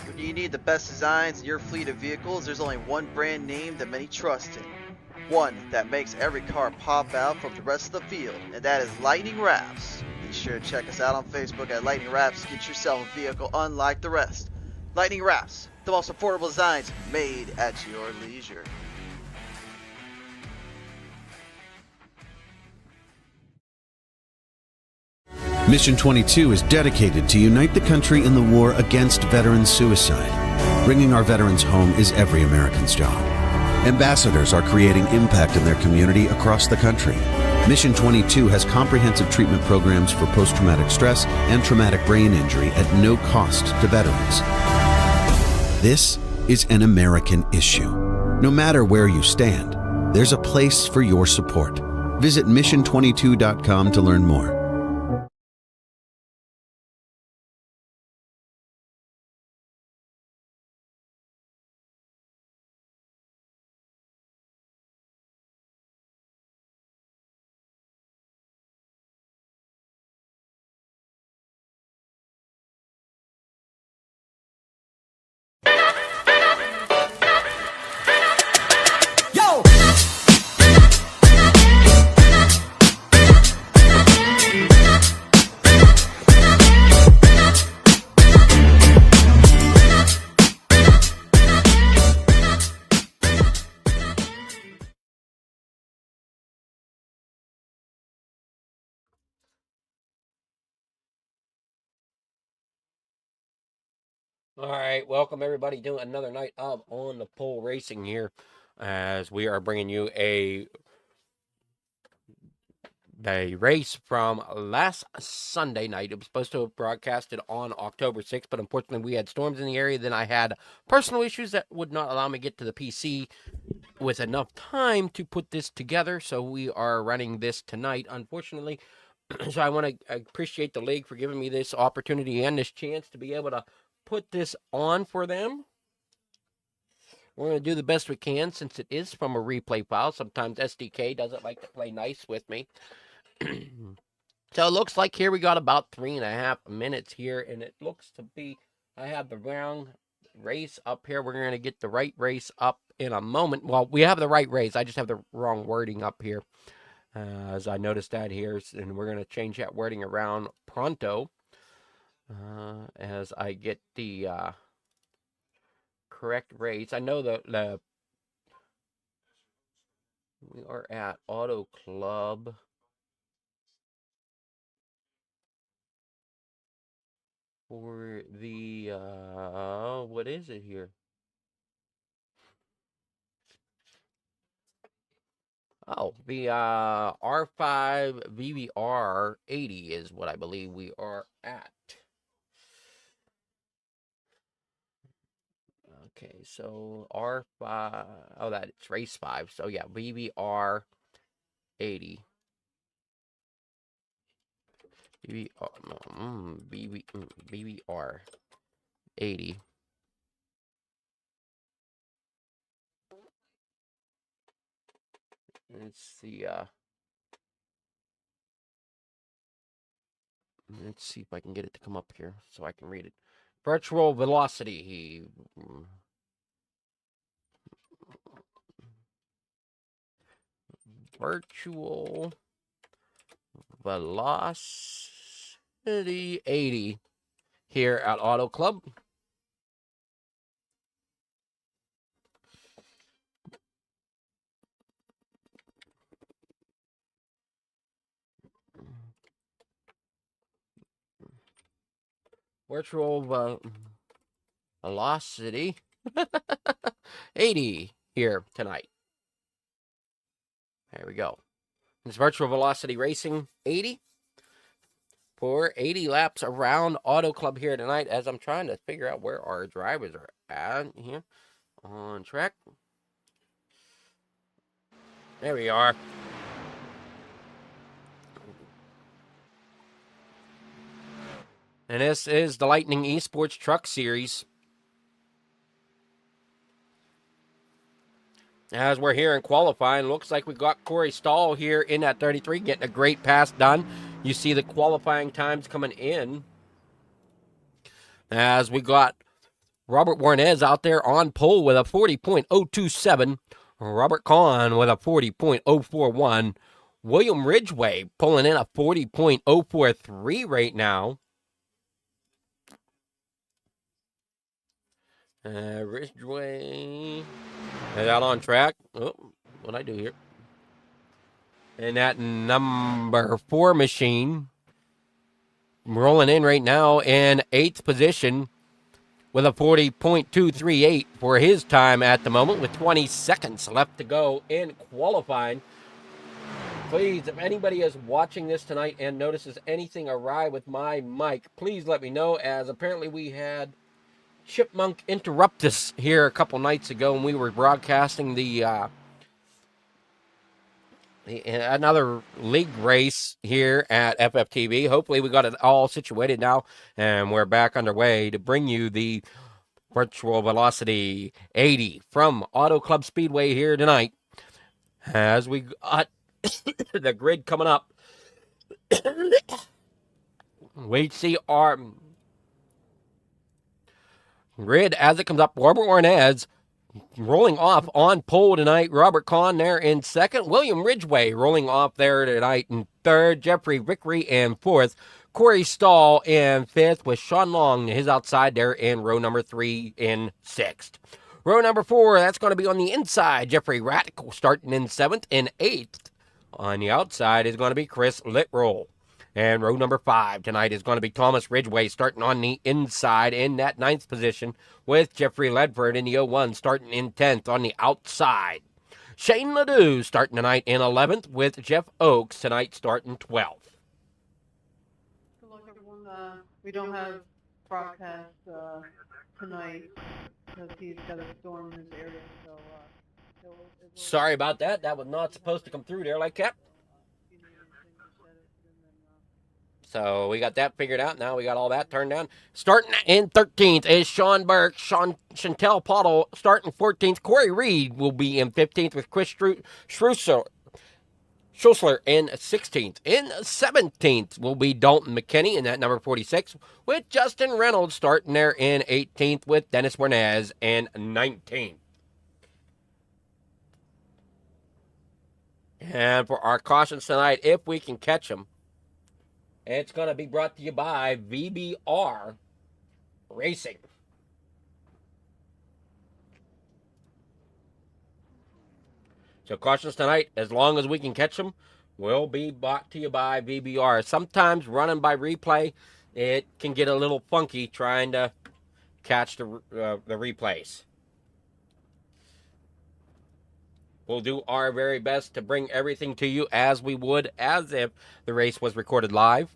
When you need the best designs in your fleet of vehicles, there's only one brand name that many trust in. One that makes every car pop out from the rest of the field, and that is Lightning Wraps. Be sure to check us out on Facebook at Lightning Wraps to get yourself a vehicle unlike the rest. Lightning Wraps, the most affordable designs made at your leisure. Mission 22 is dedicated to unite the country in the war against veteran suicide. Bringing our veterans home is every American's job. Ambassadors are creating impact in their community across the country. Mission 22 has comprehensive treatment programs for post-traumatic stress and traumatic brain injury at no cost to veterans. This is an American issue. No matter where you stand, there's a place for your support. Visit mission22.com to learn more. All right, welcome everybody to another night of On the Pole Racing here, as we are bringing you a race from last Sunday night. It was supposed to have broadcasted on October 6th, but unfortunately we had storms in the area. Then I had personal issues that would not allow me to get to the PC with enough time to put this together, so we are running this tonight, unfortunately. So I want to appreciate the league for giving me this opportunity and this chance to be able to put this on for them. We're going to do the best we can since it is from a replay file. Sometimes SDK doesn't like to play nice with me. So it looks like here we got about 3.5 minutes here, and it looks to be, I have the wrong race up here. We're going to get the right race up in a moment. Well, we have the right race. I just have the wrong wording up here, as I noticed that here, and we're going to change that wording around pronto. As I get the correct rates. I know the we are at AutoClub. For the what is it here? Oh, the R5 VVR 80 is what I believe we are at. Okay, so R5, oh, that's race 5. So yeah, VVR 80. VVR 80. Let's see, let's see if I can get it to come up here so I can read it. Virtual velocity. Virtual velocity 80 here at AutoClub. virtual velocity 80 here tonight. There we go. It's virtual velocity racing 80 for 80 laps around AutoClub here tonight, as I'm trying to figure out where our drivers are at here on track. There we are. And this is the Lightning Esports Truck Series. As we're here in qualifying, looks like we got Corey Stahl here in that 33, getting a great pass done. You see the qualifying times coming in. As we got Robert Warnez out there on pole with a 40.027. Robert Kahn with a 40.041. William Ridgway pulling in a 40.043 right now. Ridgway is out on track. Oh, what'd I do here? And that number 4 machine rolling in right now in 8th position with a 40.238 for his time at the moment, with 20 seconds left to go in qualifying. Please, if anybody is watching this tonight and notices anything awry with my mic, please let me know, as apparently we had Chipmunk interrupt us here a couple nights ago when we were broadcasting another league race here at FFTv. Hopefully we got it all situated now, and we're back underway to bring you the virtual velocity 80 from AutoClub Speedway here tonight, as we got the grid coming up. We see our grid as it comes up. Robert Warnez rolling off on pole tonight. Robert Kahn there in second. William Ridgway rolling off there tonight in third. Jeffrey Vickery in fourth. Corey Stahl in fifth, with Sean Long, his outside there in row number 3 in sixth. Row number 4, that's going to be on the inside. Jeffrey Radical starting in 7th. and 8th. On the outside is going to be Chris Littroll. And row number 5 tonight is going to be Thomas Ridgway starting on the inside in that 9th position, with Jeffrey Ledford in the 01 starting in 10th on the outside. Shane Ledoux starting tonight in 11th, with Jeff Oakes tonight starting 12th. Good luck, everyone. We don't have broadcast tonight because he's got a storm in his area, so it will Sorry about that. That was not supposed to come through there like that. So we got that figured out. Now we got all that turned down. Starting in 13th is Sean Burke. Chantel Pottle starting 14th. Corey Reed will be in 15th, with Chris Schusler in 16th. In 17th will be Dalton McKinney in that number 46, with Justin Reynolds starting there in 18th, with Dennis Warnez in 19th. And for our cautions tonight, if we can catch them, it's going to be brought to you by VBR Racing. So cautions tonight, as long as we can catch them, will be brought to you by VBR. Sometimes running by replay, it can get a little funky trying to catch the replays. We'll do our very best to bring everything to you as we would as if the race was recorded live.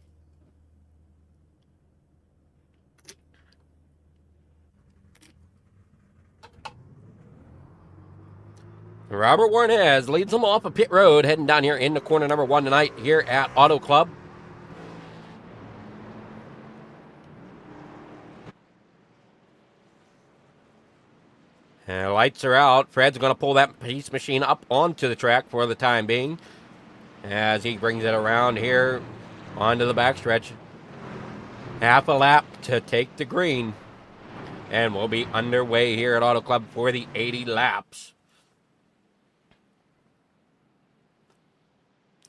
Robert Warnez leads them off of pit road, heading down here into corner number 1 tonight here at AutoClub. And lights are out. Fred's going to pull that piece machine up onto the track for the time being, as he brings it around here onto the backstretch. Half a lap to take the green, and we'll be underway here at AutoClub for the 80 laps.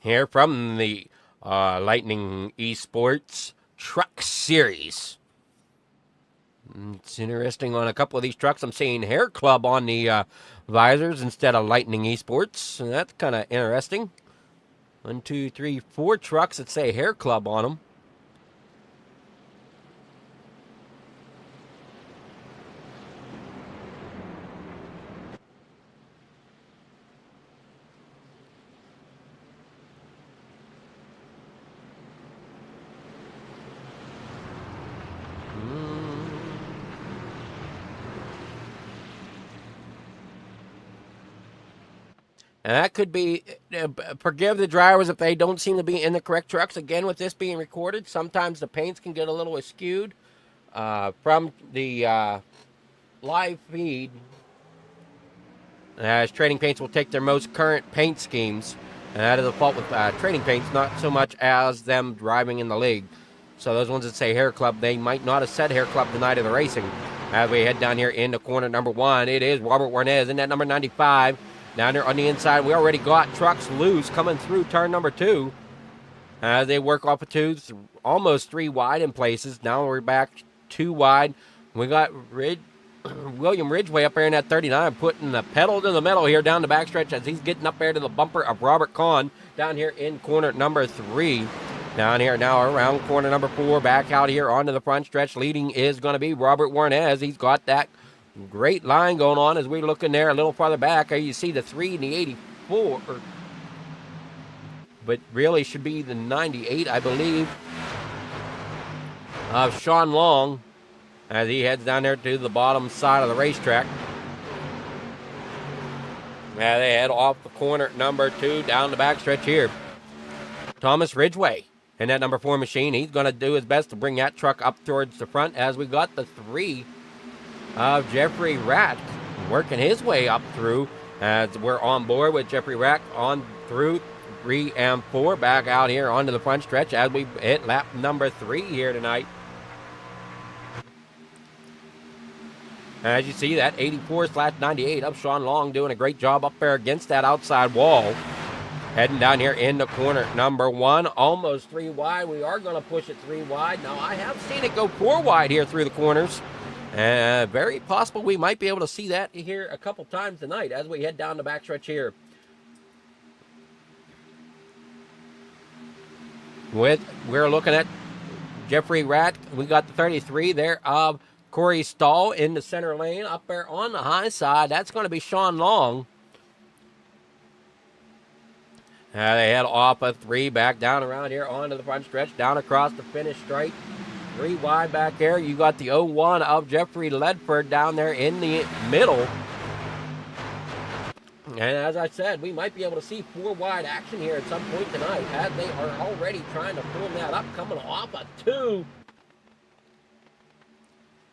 Here from the Lightning Esports Truck Series. It's interesting, on a couple of these trucks I'm seeing Hair Club on the visors instead of Lightning Esports, and that's kind of interesting. 1, 2, 3, 4 trucks that say Hair Club on them. And that could be, forgive the drivers if they don't seem to be in the correct trucks. Again, with this being recorded, sometimes the paints can get a little askewed from the live feed, as Trading Paints will take their most current paint schemes. And that is a fault with Trading Paints, not so much as them driving in the league. So those ones that say Hair Club, they might not have said Hair Club the night of the racing. As we head down here into corner number 1, it is Robert Warnez in that number 95. Down there on the inside, we already got trucks loose coming through turn number 2. As they work off of 2, almost 3 wide in places. Now we're back 2 wide. We got William Ridgway up there in that 39, putting the pedal to the metal here down the backstretch as he's getting up there to the bumper of Robert Kahn down here in corner number 3. Down here now around corner number 4, back out here onto the front stretch. Leading is going to be Robert Warnez. He's got that great line going on as we look in there a little farther back. You see the 3 and the 84, but really should be the 98, I believe, of Sean Long, as he heads down there to the bottom side of the racetrack. Now they head off the corner number 2 down the backstretch here. Thomas Ridgway in that number 4 machine. He's going to do his best to bring that truck up towards the front as we got the 3 of Jeffrey Rack working his way up through, as we're on board with Jeffrey Rack on through 3 and 4 back out here onto the front stretch as we hit lap number 3 here tonight. As you see, that 84/98 of Sean Long doing a great job up there against that outside wall. Heading down here in the corner number 1, almost 3 wide. We are going to push it 3 wide. Now, I have seen it go 4 wide here through the corners. Very possible we might be able to see that here a couple times tonight as we head down the backstretch here. We're looking at Jeffrey Ratt. We got the 33 there of Corey Stahl in the center lane. Up there on the high side, that's going to be Sean Long. They head off a 3 back down around here onto the front stretch, down across the finish straight. 3 wide back there. You got the 01 of Jeffrey Ledford down there in the middle. And as I said, we might be able to see 4 wide action here at some point tonight, as they are already trying to pull that up, coming off a 2.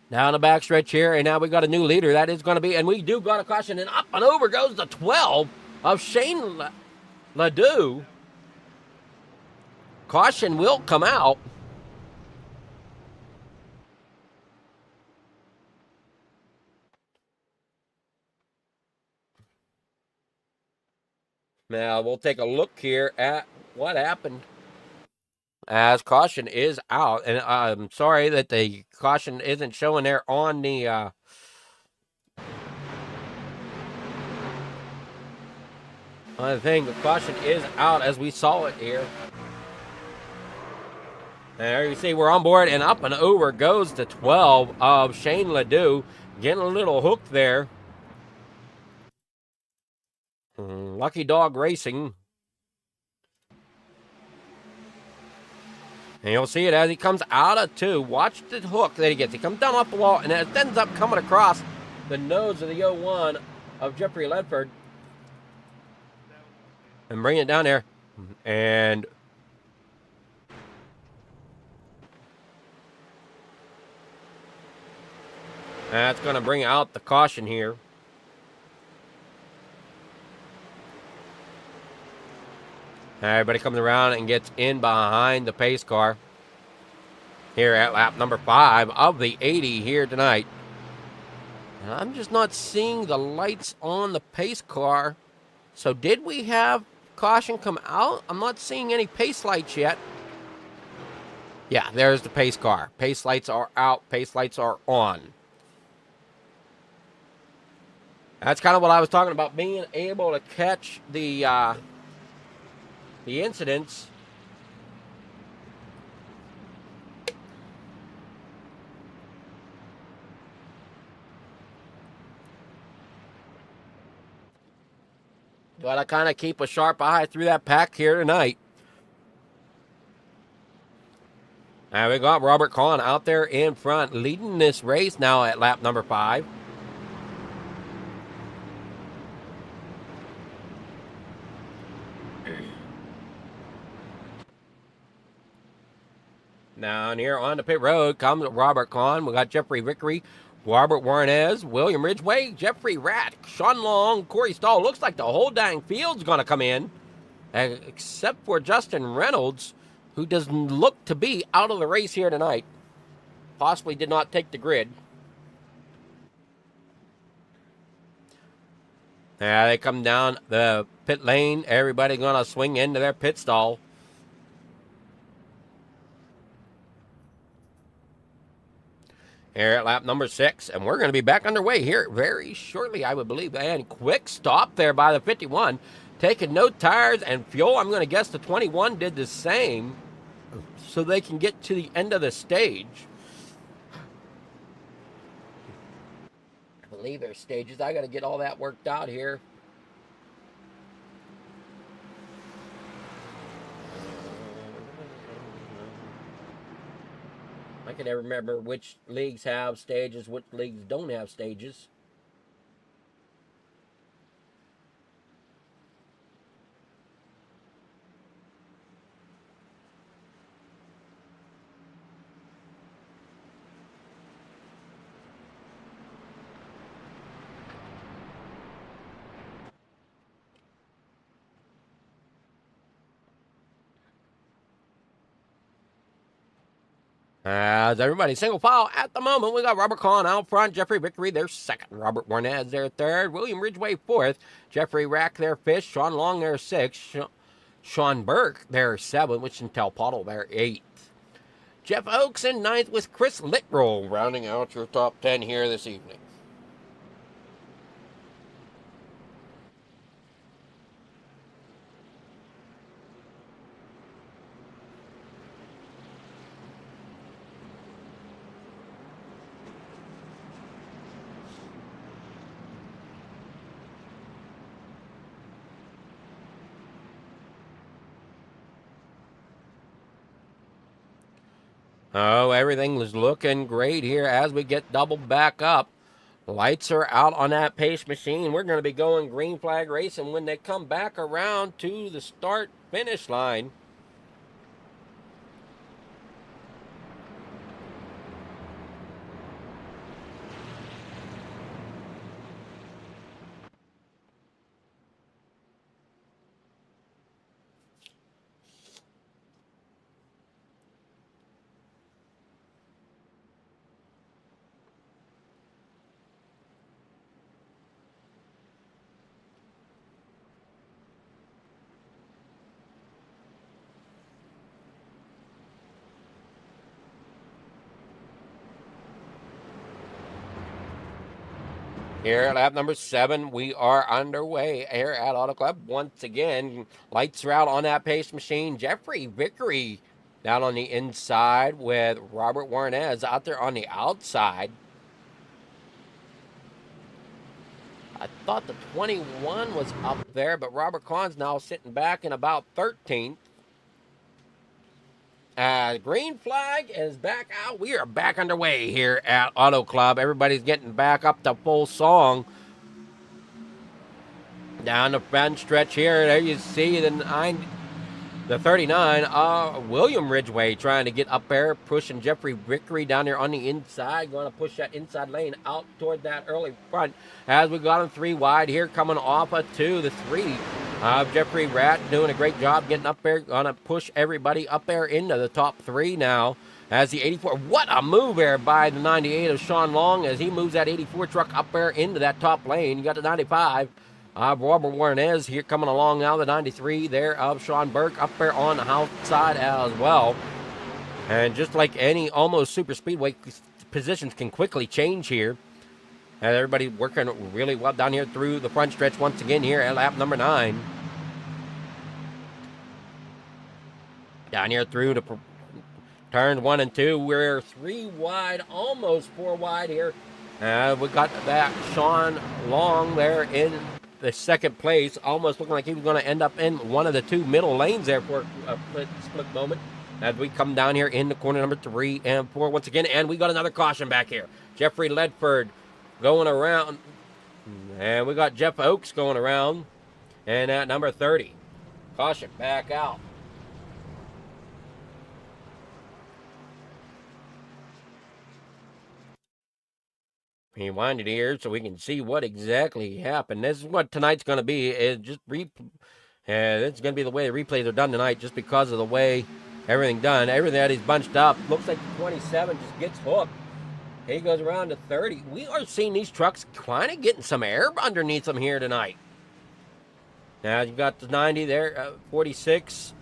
Down the backstretch here, and now we got a new leader. That is going to be, and we do got a caution, and up and over goes the 12 of Shane Ledoux. Caution will come out. Now we'll take a look here at what happened, as caution is out. And I'm sorry that the caution isn't showing there on the thing. The caution is out as we saw it here. There you see we're on board, and up and over goes the 12 of Shane Ledoux. Getting a little hooked there. Lucky Dog Racing. And you'll see it as he comes out of 2. Watch the hook that he gets. He comes down off the wall, and it ends up coming across the nose of the 01 of Jeffrey Ledford. And bring it down there. And that's going to bring out the caution here. Everybody comes around and gets in behind the pace car here at lap number 5 of the 80 here tonight. And I'm just not seeing the lights on the pace car. So did we have caution come out? I'm not seeing any pace lights yet. Yeah, there's the pace car. Pace lights are out. Pace lights are on. That's kind of what I was talking about, being able to catch the incidents. Got to kind of keep a sharp eye through that pack here tonight. And we got Robert Kahn out there in front, leading this race now at lap number 5. Down here on the pit road comes Robert Kahn. We got Jeffrey Vickery, Robert Warnez, William Ridgway, Jeffrey Ratt, Sean Long, Corey Stahl. Looks like the whole dang field's going to come in, except for Justin Reynolds, who doesn't look to be out of the race here tonight. Possibly did not take the grid. Yeah, they come down the pit lane. Everybody going to swing into their pit stall. Here at lap number 6, and we're going to be back underway here very shortly, I would believe. And quick stop there by the 51, taking no tires and fuel. I'm going to guess the 21 did the same, so they can get to the end of the stage. I believe there's stages. I got to get all that worked out here. I can never remember which leagues have stages, which leagues don't have stages. As everybody single file at the moment, we got Robert Kahn out front, Jeffrey Vickery there second, Robert Warnez there third, William Ridgway fourth, Jeffrey Rack there fifth, Sean Long there sixth, Sean Burke there seventh, Wichita Pottle there eighth. Jeff Oakes in ninth with Chris Littrow rounding out your top 10 here this evening. Oh, everything is looking great here as we get doubled back up. Lights are out on that pace machine. We're going to be going green flag racing when they come back around to the start-finish line. Here at lap number 7, we are underway here at AutoClub. Once again, lights are out on that pace machine. Jeffrey Vickery down on the inside with Robert Warnez out there on the outside. I thought the 21 was up there, but Robert Kahn's now sitting back in about 13th. Green flag is back out. We are back underway here at AutoClub. Everybody's getting back up to full song. Down the front stretch here, there you see the 39, William Ridgway trying to get up there, pushing Jeffrey Vickery down there on the inside, going to push that inside lane out toward that early front. As we got him 3 wide here, coming off of 2, the 3. Jeffrey Ratt doing a great job getting up there, going to push everybody up there into the top 3 now. As the 84, what a move there by the 98 of Sean Long as he moves that 84 truck up there into that top lane. You got the 95. Robert Warnez here coming along now, the 93 there of Sean Burke up there on the outside as well. And just like any almost super speedway, positions can quickly change here. And everybody working really well down here through the front stretch once again here at lap number 9. Down here through the turns 1 and 2. We're 3 wide, almost 4 wide here. We got that Sean Long there in the second place, almost looking like he was going to end up in one of the 2 middle lanes there for a split moment. As we come down here in the corner number 3 and 4 once again, and we got another caution back here. Jeffrey Ledford going around, and we got Jeff Oakes going around, and at number 30, caution back out. Rewind it here so we can see what exactly happened. This is what tonight's going to be. It's just it's going to be the way the replays are done tonight, just because of the way everything done. Everything that is bunched up. Looks like the 27 just gets hooked. He goes around to 30. We are seeing these trucks kind of getting some air underneath them here tonight. Now you've got the 90 there, 46.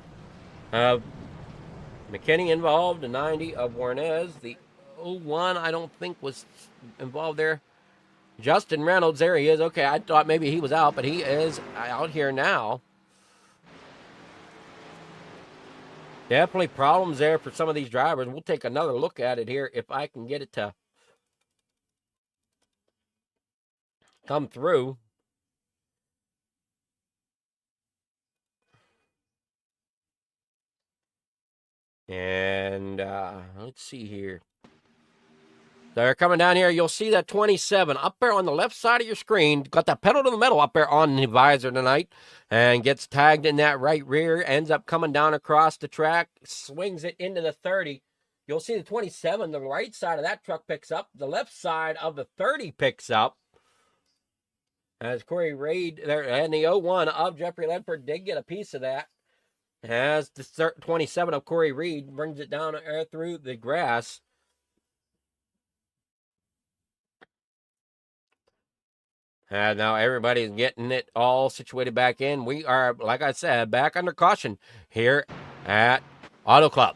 McKinney involved, the 90 of Warnez. The 01 I don't think was involved there. Justin Reynolds, there he is. Okay, I thought maybe he was out, but he is out here now. Definitely problems there for some of these drivers. We'll take another look at it here if I can get it to come through. And let's see here. They're coming down here. You'll see that 27 up there on the left side of your screen. Got that pedal to the metal up there on the visor tonight. And gets tagged in that right rear. Ends up coming down across the track. Swings it into the 30. You'll see the 27. The right side of that truck picks up. The left side of the 30 picks up. As Corey Reed there, and the 01 of Jeffrey Ledford did get a piece of that. As the 27 of Corey Reed brings it down through the grass. And now everybody's getting it all situated back in. We are, like I said, back under caution here at AutoClub.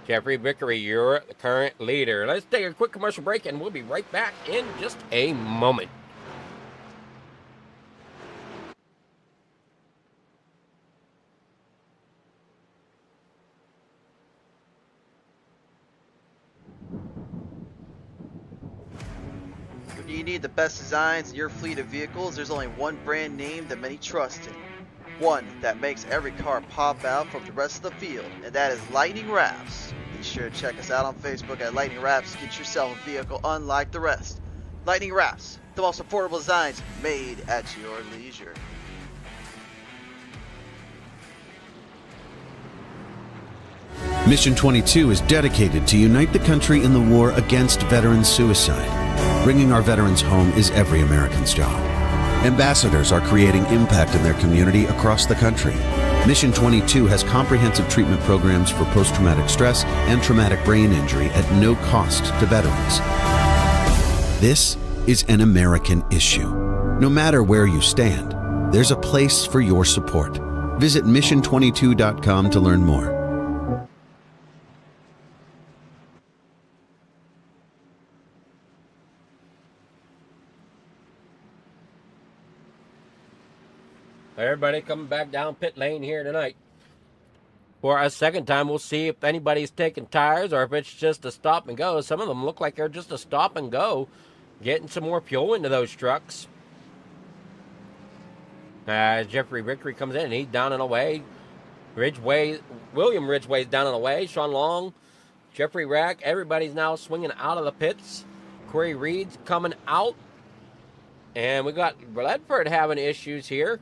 Jeffrey Vickery, you're the current leader. Let's take a quick commercial break, and we'll be right back in just a moment. When you need the best designs in your fleet of vehicles, there's only one brand name that many trust in. One that makes every car pop out from the rest of the field, and that is Lightning Wraps. Be sure to check us out on Facebook at Lightning Wraps. Get yourself a vehicle unlike the rest. Lightning Wraps, the most affordable designs made at your leisure. Mission 22 is dedicated to unite the country in the war against veteran suicide. Bringing our veterans home is every American's job. Ambassadors are creating impact in their community across the country. Mission 22 has comprehensive treatment programs for post-traumatic stress and traumatic brain injury at no cost to veterans. This is an American issue. No matter where you stand, there's a place for your support. Visit mission22.com to learn more. Everybody coming back down pit lane here tonight. For a second time, we'll see if anybody's taking tires or if it's just a stop and go. Some of them look like they're just a stop and go, getting some more fuel into those trucks. Jeffrey Vickery comes in, and he's down and away. William Ridgway's down and away. Sean Long, Jeffrey Rack, everybody's now swinging out of the pits. Corey Reed's coming out. And we got Ledford having issues here.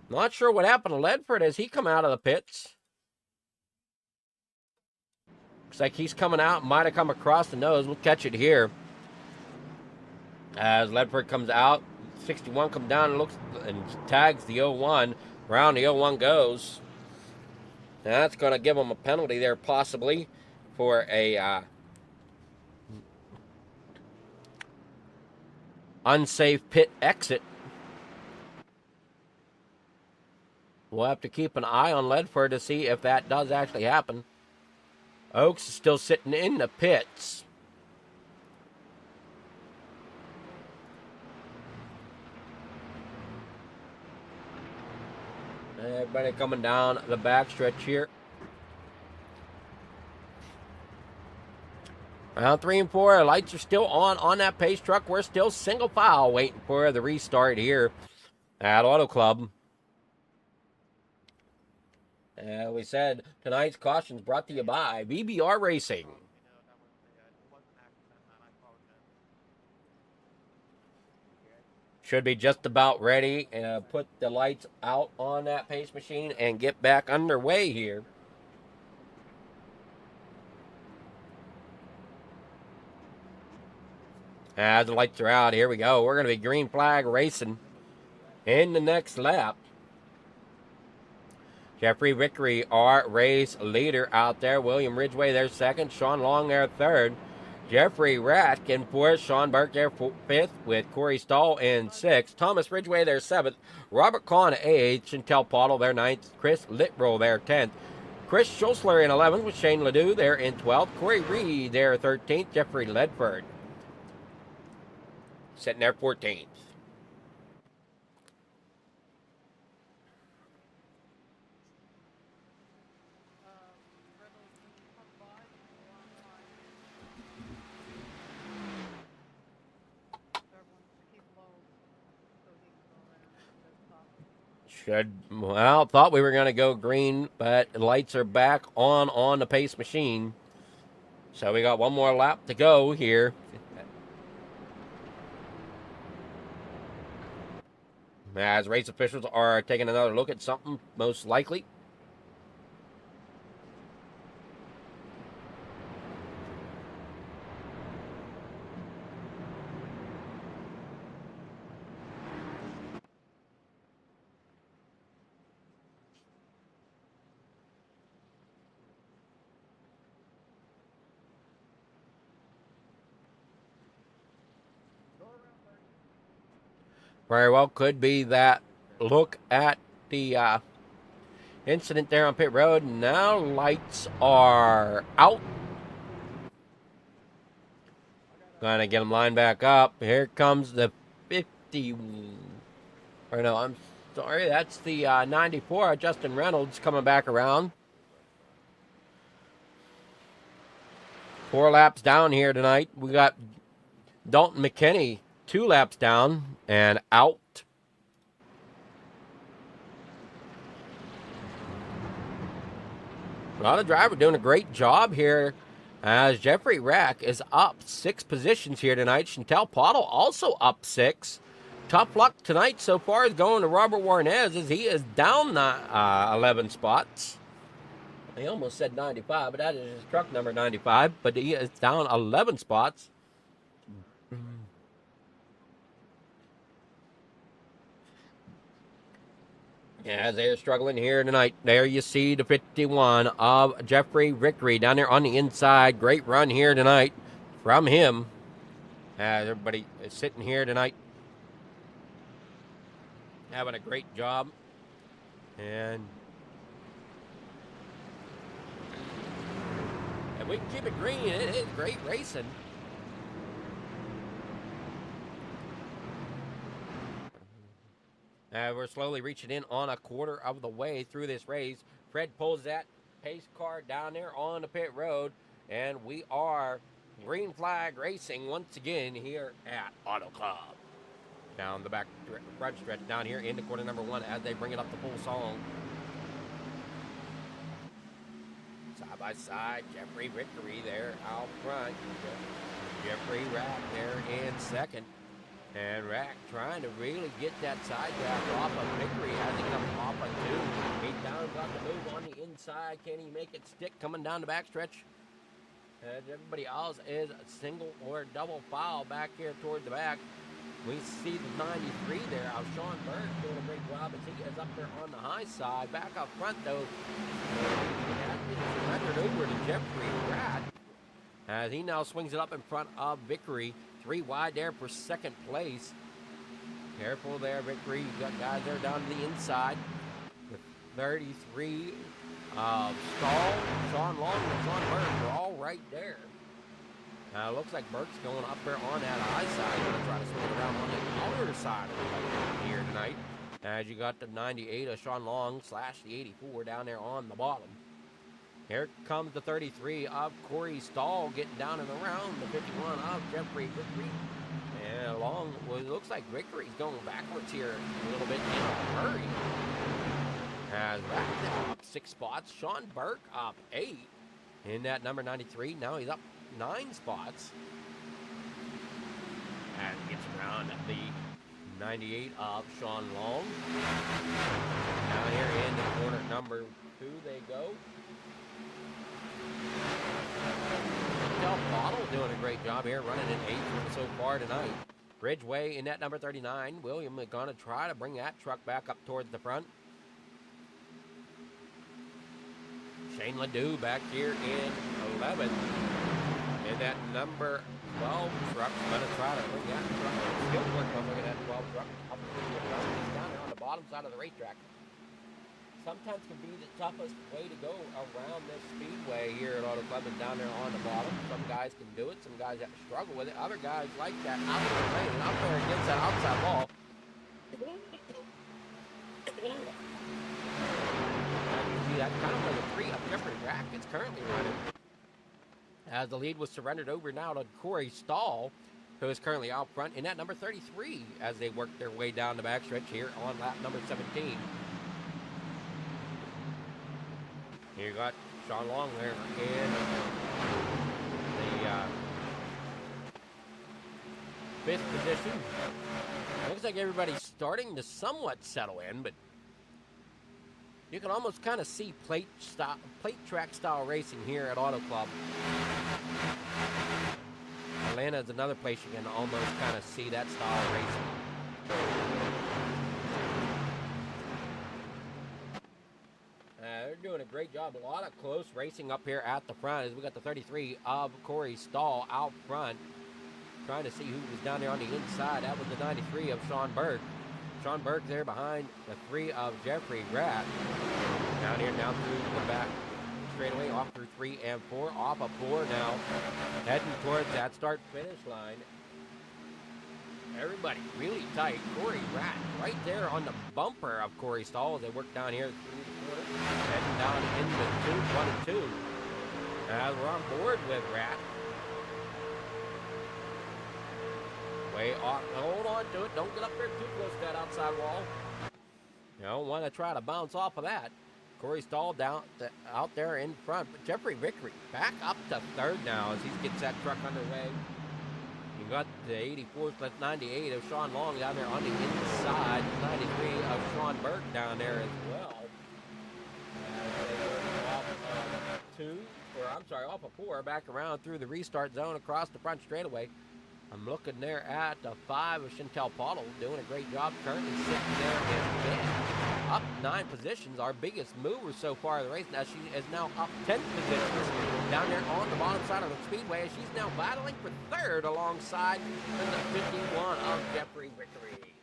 Not sure what happened to Ledford as he come out of the pits. Looks like he's coming out. Might have come across the nose. We'll catch it here. As Ledford comes out. 61 comes down and looks and tags the 01. Round the 01 goes. Now that's going to give him a penalty there possibly for a unsafe pit exit. We'll have to keep an eye on Ledford to see if that does actually happen. Oaks is still sitting in the pits. Everybody coming down the backstretch here. Round 3 and 4, lights are still on that pace truck. We're still single file waiting for the restart here at AutoClub. We said tonight's cautions brought to you by VBR Racing. Should be just about ready and put the lights out on that pace machine and get back underway here. As the lights are out, here we go. We're going to be green flag racing in the next lap. Jeffrey Vickery, our race leader out there. William Ridgway there second. Sean Long there third. Jeffrey Rack in fourth. Sean Burke there fifth with Corey Stahl in sixth. Thomas Ridgway there seventh. Robert Kahn eighth. Chantel Pottle there ninth. Chris Littrow there 10th. Chris Schulzler in 11th with Shane Ledoux there in 12th. Corey Reed there 13th. Jeffrey Ledford sitting there 14th. Well, thought we were going to go green, but the lights are back on the pace machine. So we got one more lap to go here. As race officials are taking another look at something, most likely. Very well could be that look at the incident there on pit road. Now lights are out. Gonna get them lined back up. Here comes the 50. Or no, I'm sorry. That's the 94. Justin Reynolds coming back around. 4 laps down here tonight. We got Dalton McKinney 2 laps down and out. Well, the driver doing a great job here as Jeffrey Rack is up 6 positions here tonight. Chantel Pottle also up 6. Tough luck tonight so far is going to Robert Warnez as he is down 11 spots. He almost said 95, but that is his truck number 95. But he is down 11 spots. As they're struggling here tonight. There you see the 51 of Jeffrey Vickery down there on the inside. Great run here tonight from him. As everybody is sitting here tonight having a great job. And if we can keep it green, it is great racing. We're slowly reaching in on a quarter of the way through this race. Fred pulls that pace car down there on the pit road, and we are green flag racing once again here at AutoClub. Down the back front stretch down here into quarter number 1 as they bring it up to full song. Side by side, Jeffrey Vickery there out front. Jeffrey Rack there in second. And Rack trying to really get that side draft off of Vickery. Has he come off on 2? He's down, got the move on the inside. Can he make it stick coming down the backstretch? As everybody else is single or double foul back here toward the back. We see the 93 there of Sean Burke doing a great job as he is up there on the high side. Back up front though. That is surrendered over to Jeffrey Rack as he now swings it up in front of Vickery. 3 wide there for second place. Careful there, Vickery. You got guys there down to the inside. The 33 of Stahl, Sean Long, and Sean Burke are all right there. Looks like Burke's going up there on that high side. Going to try to swing it around on the outer side of the here tonight. As you got the 98 of Sean Long / the 84 down there on the bottom. Here comes the 33 of Corey Stahl getting down and around the 51 of Jeffrey Vickery. And along, well, it looks like Vickery's going backwards here a little bit in a hurry. As Rack up 6 spots. Sean Burke up 8 in that number 93. Now he's up 9 spots. And gets around the 98 of Sean Long. Down here in the corner number 2 they go. Chantel Pottle doing a great job here, running in 8th so far tonight. Ridgeway in that number 39. William is going to try to bring that truck back up towards the front. Shane Ledoux back here in 11th. And that number 12 truck is going to try to bring that truck. Still working on that 12 truck up to the front. He's down there on the bottom side of the racetrack. Sometimes can be the toughest way to go around this speedway here at AutoClub is down there on the bottom. Some guys can do it. Some guys have to struggle with it. Other guys like that out of the lane, out there against that outside wall. That's kind of where the 3 of Jeffrey Rack is currently running. As the lead was surrendered over now to Corey Stahl, who is currently out front in that number 33 as they work their way down the backstretch here on lap number 17. Here you got Sean Long there in the 5th position. Looks like everybody's starting to somewhat settle in, but you can almost kind of see plate track style racing here at AutoClub. Atlanta is another place you can almost kind of see that style of racing. They're doing a great job. A lot of close racing up here at the front as we got the 33 of Corey Stahl out front. Trying to see who was down there on the inside. That was the 93 of Sean Burke. Sean Burke there behind the 3 of Jeffrey Gratt. Down here now through the back straightaway off through 3 and 4. Off of 4 now. Heading towards that start-finish line. Everybody really tight. Corey Gratt right there on the bumper of Corey Stahl as they work down here through the quarter. Heading down into 1 and 2. As we're on board with Gratt. Way off. Hold on to it. Don't get up there too close to that outside wall. You don't want to try to bounce off of that. Corey Stahl out there in front. But Jeffrey Vickery back up to 3rd now as he gets that truck underway. You got the 84th, that's 98 of Sean Long down there on the inside. 93 of Sean Burke down there as well. As they work off of 4, back around through the restart zone across the front straightaway. I'm looking there at the 5 of Chantel Pottle, doing a great job, currently sitting there in 5th. Up 9 positions, our biggest mover so far of the race. Now she is now up 10 positions down there on the bottom side of the speedway. As she's now battling for 3rd alongside the 51 of Jeffrey Vickery.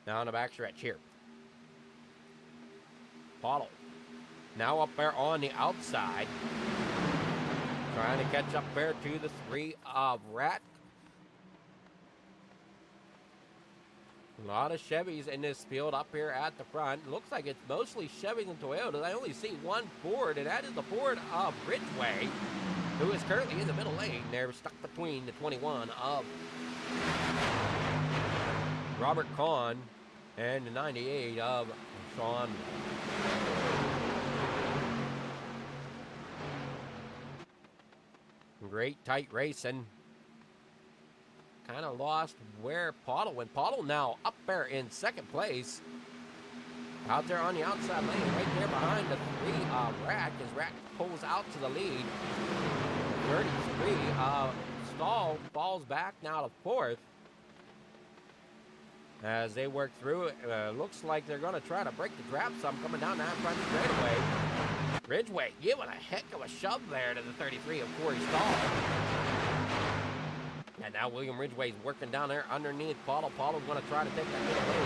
Now on the backstretch here. Pottle now up there on the outside. Trying to catch up there to the 3 of Ratt. A lot of Chevys in this field up here at the front. Looks like it's mostly Chevys and Toyotas. I only see 1 Ford, and that is the Ford of Ridgeway, who is currently in the middle lane. They're stuck between the 21 of Robert Kahn and the 98 of Sean. Great tight racing. Kind of lost where Pottle went. Pottle now up there in 2nd place. Out there on the outside lane, right there behind the 3 of Rack, as Rack pulls out to the lead. 33 Stahl falls back now to 4th. As they work through it, looks like they're going to try to break the trap some coming down that front straightaway. Ridgeway giving a heck of a shove there to the 33 of Corey Stahl. And now William Ridgeway's working down there underneath Pottle. Pottle's going to try to take that middle lane.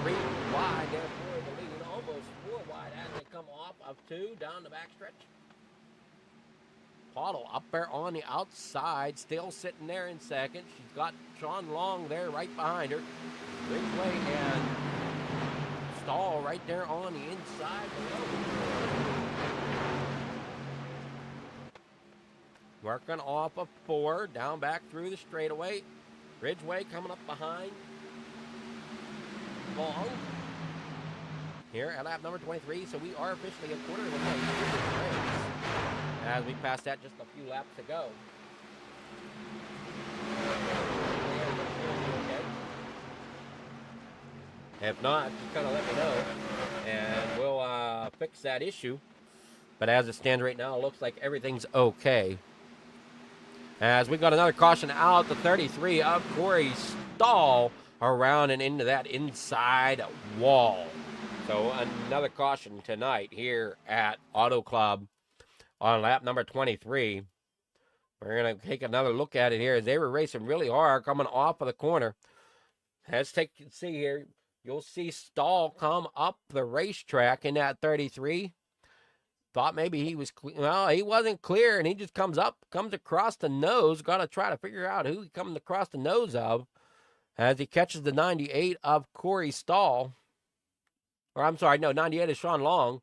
3 wide there for the lead. Almost 4 wide as they come off of 2 down the backstretch. Pottle up there on the outside, still sitting there in 2nd. She's got Sean Long there right behind her. Ridgeway and Stahl right there on the inside below. Working off of 4, down back through the straightaway. Ridgeway coming up behind Long here at lap number 23. So we are officially a quarter of the way through this race as we passed that just a few laps ago. If not, just kind of let me know, and we'll fix that issue. But as it stands right now, it looks like everything's okay. As we got another caution out, the 33 of Corey Stahl around and into that inside wall. So another caution tonight here at Auto Club on lap number 23. We're going to take another look at it here as they were racing really hard coming off of the corner. Let's see here. You'll see Stahl come up the racetrack in that 33. Thought maybe he was well, he wasn't clear, and he just comes across the nose. Got to try to figure out who he comes across the nose of as he catches the 98 of Corey Stahl. Or I'm sorry, no, 98 is Sean Long.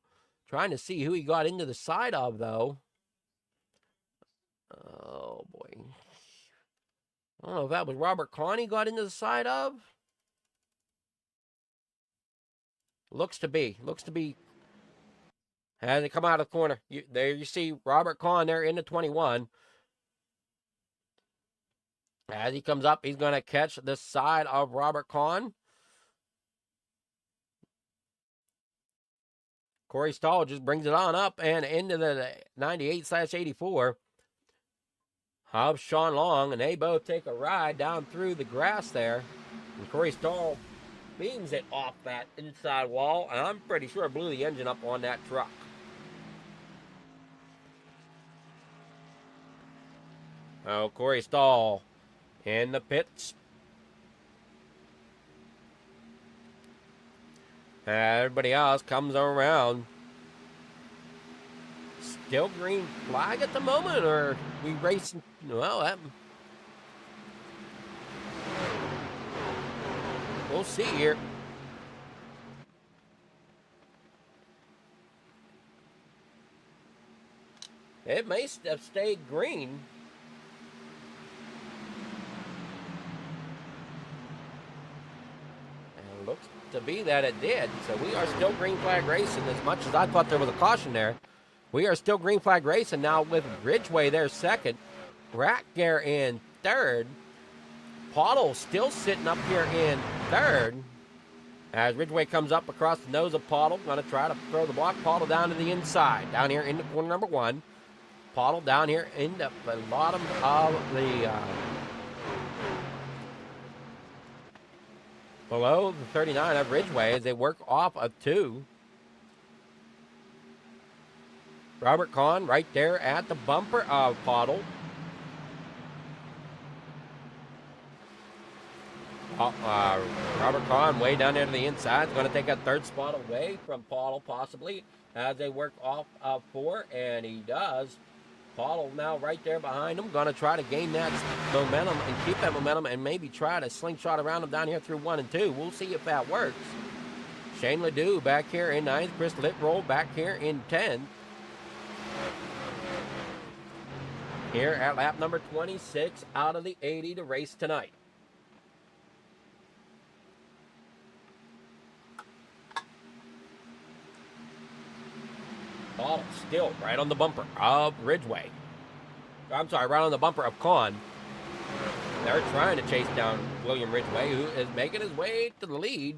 Trying to see who he got into the side of, though. Oh, boy. I don't know if that was Robert Kahn he got into the side of. Looks to be. As they come out of the corner. There you see Robert Kahn there in the 21. As he comes up, he's going to catch the side of Robert Kahn. Corey Stahl just brings it on up and into the 98/84 of Sean Long, and they both take a ride down through the grass there. And Corey Stahl beams it off that inside wall, and I'm pretty sure it blew the engine up on that truck. Oh, Corey Stahl in the pits. Everybody else comes around. Still green flag at the moment, or we racing? Well, we'll see here. It may have stayed green. And looks to be that it did. So we are still green flag racing, as much as I thought there was a caution there. We are still green flag racing now with Ridgway there second. Rackgare in third. Pottle still sitting up here in third. As Ridgway comes up across the nose of Pottle. Going to try to throw the block. Pottle down to the inside. Down here into corner number 1. Pottle down here in the bottom of the... below the 39 of Ridgway as they work off of 2. Robert Kahn right there at the bumper of Pottle. Robert Kahn way down there to the inside is going to take a third spot away from Pottle possibly as they work off of 4, and he does. Pottle now right there behind him, going to try to gain that momentum and keep that momentum and maybe try to slingshot around him down here through 1 and 2. We'll see if that works. Shane Ledoux back here in 9th. Chris Littroll back here in 10th. Here at lap number 26 out of the 80 to race tonight. Ball still right on the bumper of Ridgway. I'm sorry, right on the bumper of Kahn. They're trying to chase down William Ridgway, who is making his way to the lead.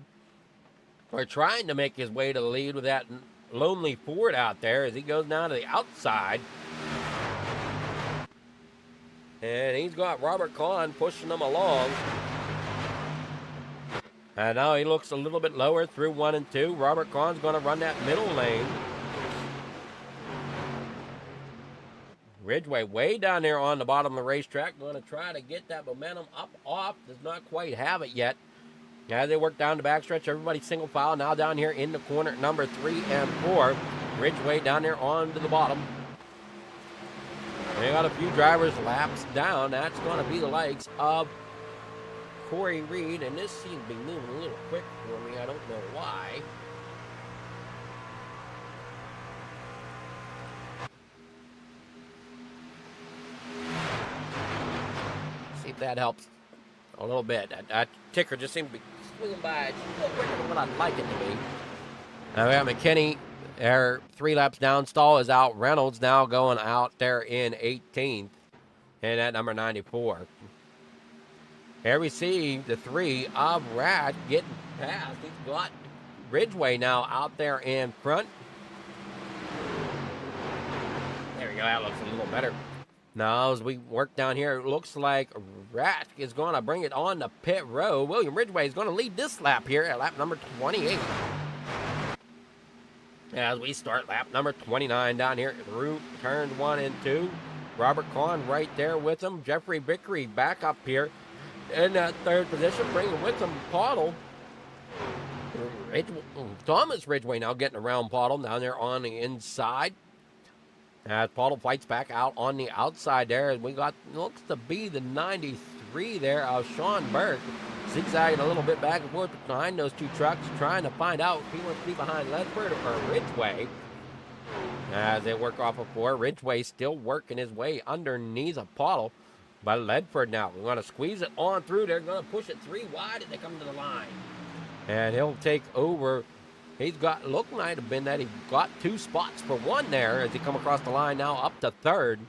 Or trying to make his way to the lead with that lonely Ford out there as he goes down to the outside. And he's got Robert Kahn pushing him along. And now he looks a little bit lower through 1 and 2. Robert Kahn's going to run that middle lane. Ridgway way down there on the bottom of the racetrack. Going to try to get that momentum up off. Does not quite have it yet. As they work down the backstretch, everybody single file. Now down here in the corner, number 3 and 4. Ridgway down there on to the bottom. They got a few drivers laps down. That's going to be the likes of Corey Reed. And this seems to be moving a little quick for me. I don't know why. See if that helps a little bit. That ticker just seemed to be swinging by just a little quicker than what I'd like it to be. Now we got McKinney. They're 3 laps down. Stahl is out. Reynolds now going out there in 18th. And at number 94. Here we see the 3 of Rad getting past. He's got Ridgway now out there in front. There we go. That looks a little better. Now, as we work down here, it looks like Rack is going to bring it on the pit road. William Ridgway is going to lead this lap here at lap number 28. As we start lap number 29 down here through turn 1 and 2. Robert Kahn right there with him. Jeffrey Vickery back up here in that third position, bringing with him Pottle. Thomas Ridgway now getting around Pottle down there on the inside. As Pottle fights back out on the outside there. We got, looks to be the 93 there of Sean Burke. Zigzagging a little bit back and forth behind those two trucks, trying to find out if he wants to be behind Ledford or Ridgway. As they work off of 4, Ridgway still working his way underneath a Pottle. But Ledford now, we want to squeeze it on through. They're going to push it 3 wide as they come to the line. And he'll take over. He's got, look might have been that he got 2 spots for 1 there as he come across the line now up to 3rd.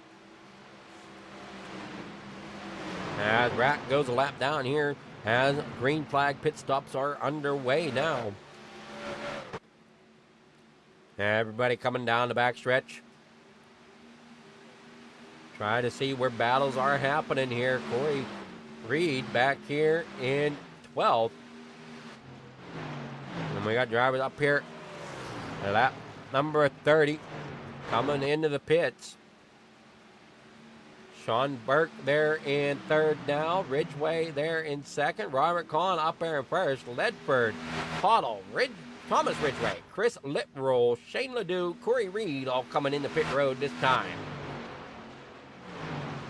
As Rack goes a lap down here as green flag pit stops are underway now. Everybody coming down the backstretch. Try to see where battles are happening here. Corey Reed back here in 12th. And we got drivers up here at lap number 30 coming into the pits. Sean Burke there in 3rd now. Ridgway there in 2nd. Robert Kahn up there in 1st. Ledford, Pottle, Thomas Ridgway, Chris Litroll, Shane Ledoux, Corey Reed all coming in the pit road this time.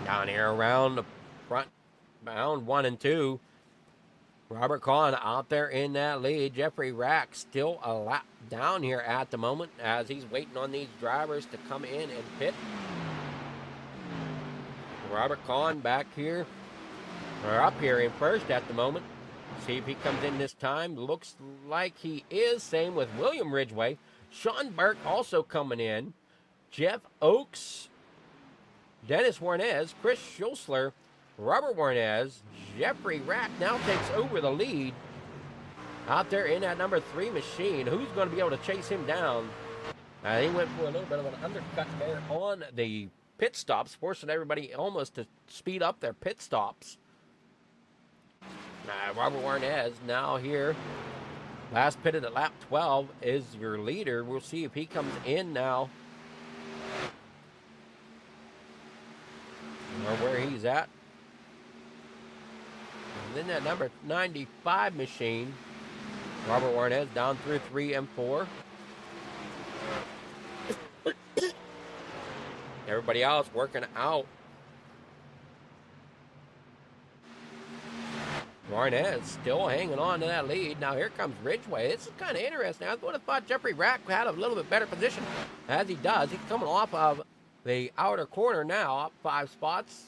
Down here around the front, bound 1 and 2. Robert Kahn out there in that lead. Jeffrey Rack still a lap down here at the moment as he's waiting on these drivers to come in and pit. Robert Kahn back here, or up here in 1st at the moment. See if he comes in this time. Looks like he is. Same with William Ridgway. Sean Burke also coming in. Jeff Oakes, Dennis Warnez, Chris Schulzler, Robert Warnez, Jeffrey Rack now takes over the lead out there in that number 3 machine. Who's going to be able to chase him down? He went for a little bit of an undercut there on the pit stops, forcing everybody almost to speed up their pit stops. Robert Warnez now here. Last pitted at lap 12 is your leader. We'll see if he comes in now. Or where he's at. And then that number 95 machine. Robert Warnez down through 3 and 4. Everybody else working out. Warnez still hanging on to that lead. Now here comes Ridgway. This is kind of interesting. I would have thought Jeffrey Rack had a little bit better position as he does. He's coming off of the outer corner now, up 5 spots.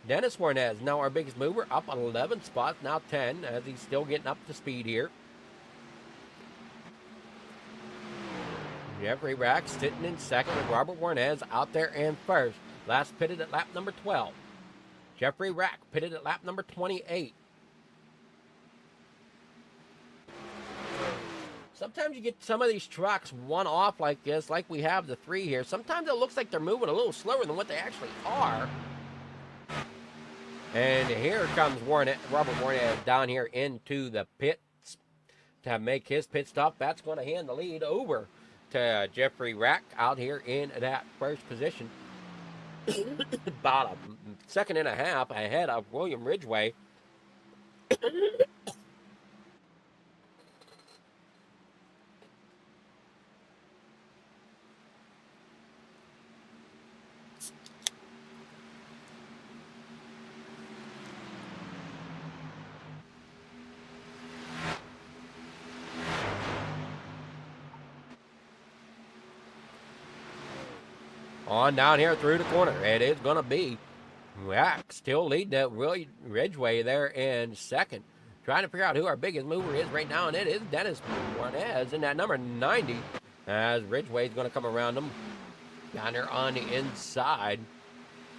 Dennis Warnez, now our biggest mover, up 11 spots, now 10, as he's still getting up to speed here. Jeffrey Rack sitting in 2nd with Robert Warnez out there in 1st. Last pitted at lap number 12. Jeffrey Rack pitted at lap number 28. Sometimes you get some of these trucks one off like this, like we have the 3 here. Sometimes it looks like they're moving a little slower than what they actually are. And here comes Robert Warnez down here into the pits to make his pit stop. That's going to hand the lead over to Jeffrey Rack out here in that 1st position. About a 2.5 seconds ahead of William Ridgway. On down here through the corner. It is going to be Rack still leading that Ridgway there in 2nd. Trying to figure out who our biggest mover is right now, and it is Dennis Warnez in that number 90. As Ridgway is going to come around them down there on the inside.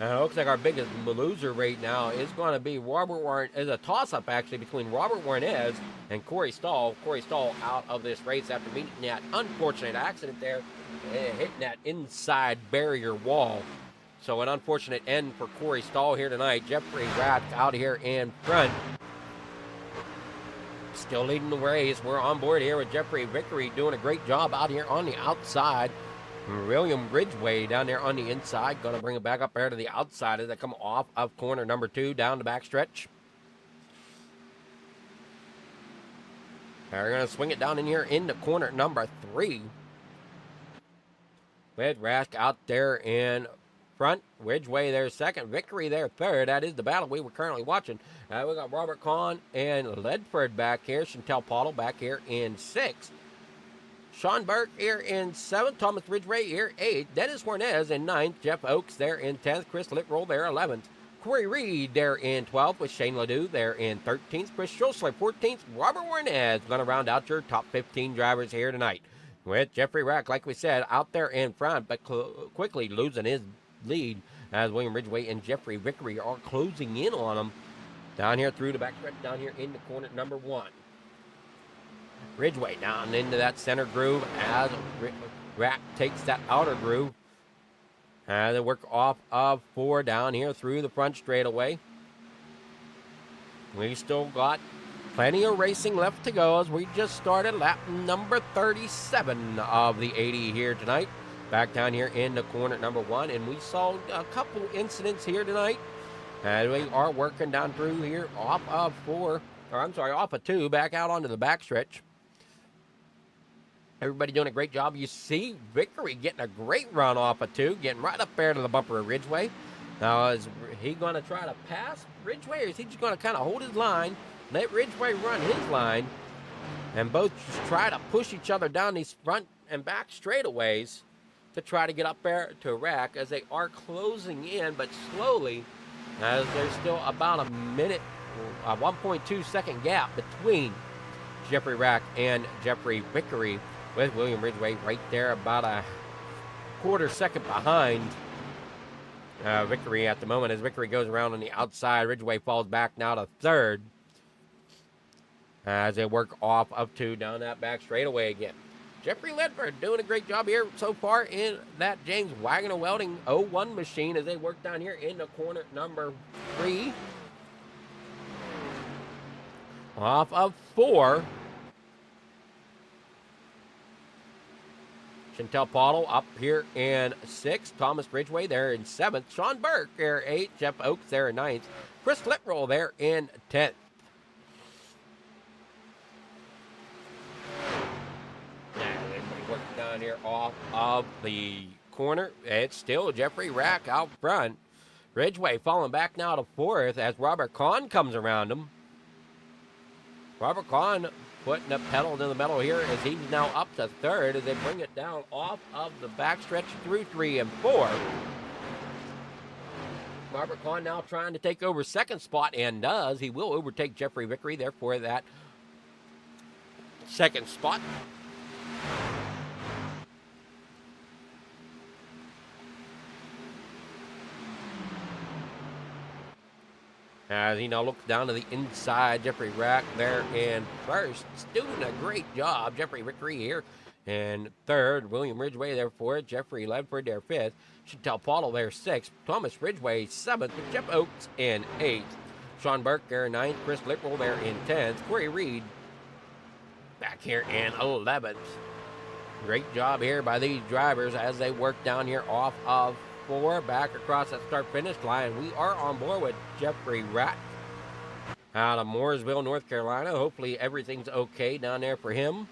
And it looks like our biggest loser right now is going to be Robert Warnez. Is a toss-up actually between Robert Warnez and Corey Stahl. Corey Stahl out of this race after meeting that unfortunate accident there, hitting that inside barrier wall. So an unfortunate end for Corey Stahl here tonight. Jeffrey Rath out here in front. Still leading the race. We're on board here with Jeffrey Vickery doing a great job out here on the outside. William Ridgway down there on the inside. Going to bring it back up there to the outside as they come off of corner number 2 down the backstretch. They're going to swing it down in here into corner number 3. With Rask out there in front. Ridgway there second. Vickery there third. That is the battle we were currently watching. We got Robert Kahn and Ledford back here. Chantel Pottle back here in 6th. Sean Burke here in 7th. Thomas Ridgway here 8th. Dennis Warnez in 9th. Jeff Oakes there in 10th. Chris Littroll there 11th. Corey Reed there in 12th with Shane Ledoux there in 13th. Chris Schulzler 14th. Robert Warnez going to round out your top 15 drivers here tonight. With Jeffrey Rack, like we said, out there in front, but quickly losing his lead as William Ridgway and Jeffrey Vickery are closing in on him. Down here through the backstretch, down here into corner number 1. Ridgway down into that center groove as Rack takes that outer groove. And they work off of 4 down here through the front straightaway. We still got plenty of racing left to go as we just started lap number 37 of the 80 here tonight. Back down here into corner number 1, and we saw a couple incidents here tonight. And we are working down through here off of 2, back out onto the backstretch. Everybody doing a great job. You see Vickery getting a great run off of 2, getting right up there to the bumper of Ridgway. Now, is he going to try to pass Ridgway, or is he just going to kind of hold his line, let Ridgway run his line, and both just try to push each other down these front and back straightaways to try to get up there to Rack as they are closing in, but slowly, as there's still about a minute, a 1.2 second gap between Jeffrey Rack and Jeffrey Vickery, with William Ridgway right there about a quarter second behind Vickery at the moment. As Vickery goes around on the outside, Ridgway falls back now to 3rd as they work off of 2 down that back straightaway again. Jeffrey Ledford doing a great job here so far in that James Wagner Welding 01 machine as they work down here into corner number 3. Off of 4. Chantel Pottle up here in 6th. Thomas Ridgway there in 7th. Sean Burke there 8th. Jeff Oakes there in 9th. Chris Littroll there in 10th. Working down here off of the corner. It's still Jeffrey Rack out front. Ridgway falling back now to 4th as Robert Kahn comes around him. Robert Kahn putting the pedal to the metal here as he's now up to 3rd as they bring it down off of the backstretch through 3 and 4. Robert Kahn now trying to take over 2nd spot and does. He will overtake Jeffrey Vickery there for that 2nd spot. As he now looks down to the inside, Jeffrey Rack there in 1st. Doing a great job. Jeffrey Vickery here in 3rd. William Ridgway there 4th. Jeffrey Ledford there 5th. Chantel Pottle there 6th. Thomas Ridgway 7th. With Jeff Oakes in 8th. Sean Burke there in 9th. Chris Littroll there in 10th. Corey Reed back here in 11th. Great job here by these drivers as they work down here off of 4 back across that start-finish line. We are on board with Jeffrey Rack out of Mooresville, North Carolina. Hopefully everything's okay down there for him.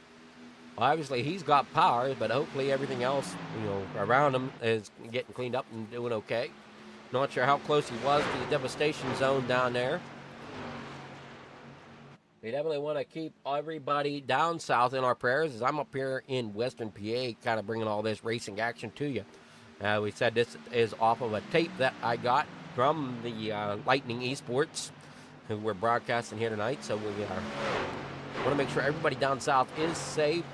Obviously he's got powers, but hopefully everything else, around him is getting cleaned up and doing okay. Not sure how close he was to the devastation zone down there. We definitely want to keep everybody down south in our prayers as I'm up here in Western PA kind of bringing all this racing action to you. We said this is off of a tape that I got from the Lightning Esports, who we're broadcasting here tonight. So we want to make sure everybody down south is safe.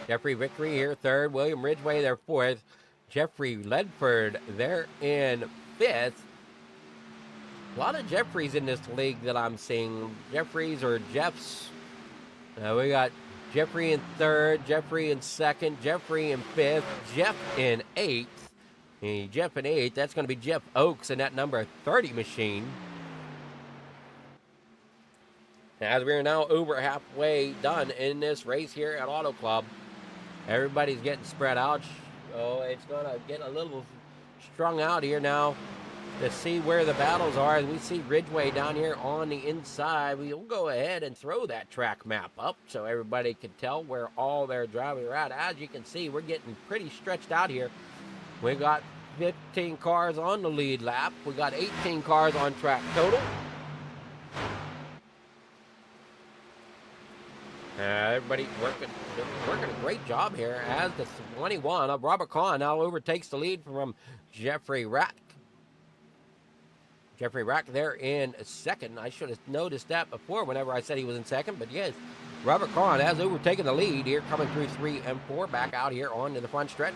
Jeffrey Vickery here 3rd. William Ridgway there 4th. Jeffrey Ledford there in 5th. A lot of Jeffreys in this league that I'm seeing. Jeffreys or Jeffs. We got Jeffrey in 3rd, Jeffrey in 2nd, Jeffrey in 5th, Jeff in 8th, Jeff in 8th. That's going to be Jeff Oaks in that number 30 machine. As we are now over halfway done in this race here at Auto Club, everybody's getting spread out. Oh, it's going to get a little strung out here now to see where the battles are. As we see Ridgeway down here on the inside, we'll go ahead and throw that track map up so everybody can tell where all their drivers are at. As you can see, we're getting pretty stretched out here. We got 15 cars on the lead lap. We got 18 cars on track total. Everybody working a great job here as the 21 of Robert Kahn now overtakes the lead from Jeffrey Rack. Jeffrey Rack there in second. I should have noticed that before whenever I said he was in second, but yes, Robert Kahn has overtaken the lead here, coming through 3 and 4, back out here onto the front stretch.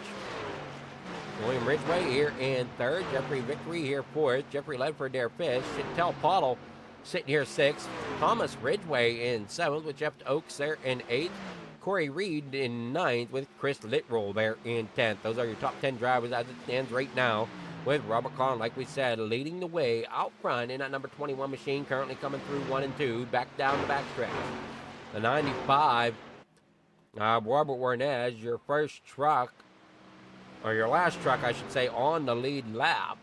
William Ridgeway here in third. Jeffrey Vickery here fourth. Jeffrey Ledford there fifth. Chantel Pottle sitting here sixth. Thomas Ridgeway in seventh with Jeff Oaks there in eighth. Corey Reed in ninth with Chris Littroll there in 10th. Those are your top 10 drivers as it stands right now, with Robert Kahn, like we said, leading the way out front in that number 21 machine, currently coming through 1 and 2, back down the backstretch. The 95, Robert Warnez, your first truck, or your last truck, I should say, on the lead lap.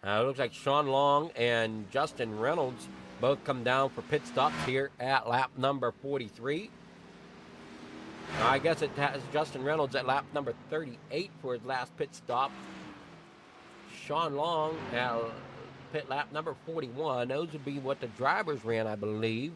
It looks like Sean Long and Justin Reynolds both come down for pit stops here at lap number 43. I guess it has Justin Reynolds at lap number 38 for his last pit stop. Sean Long at pit lap number 41. Those would be what the drivers ran, I believe.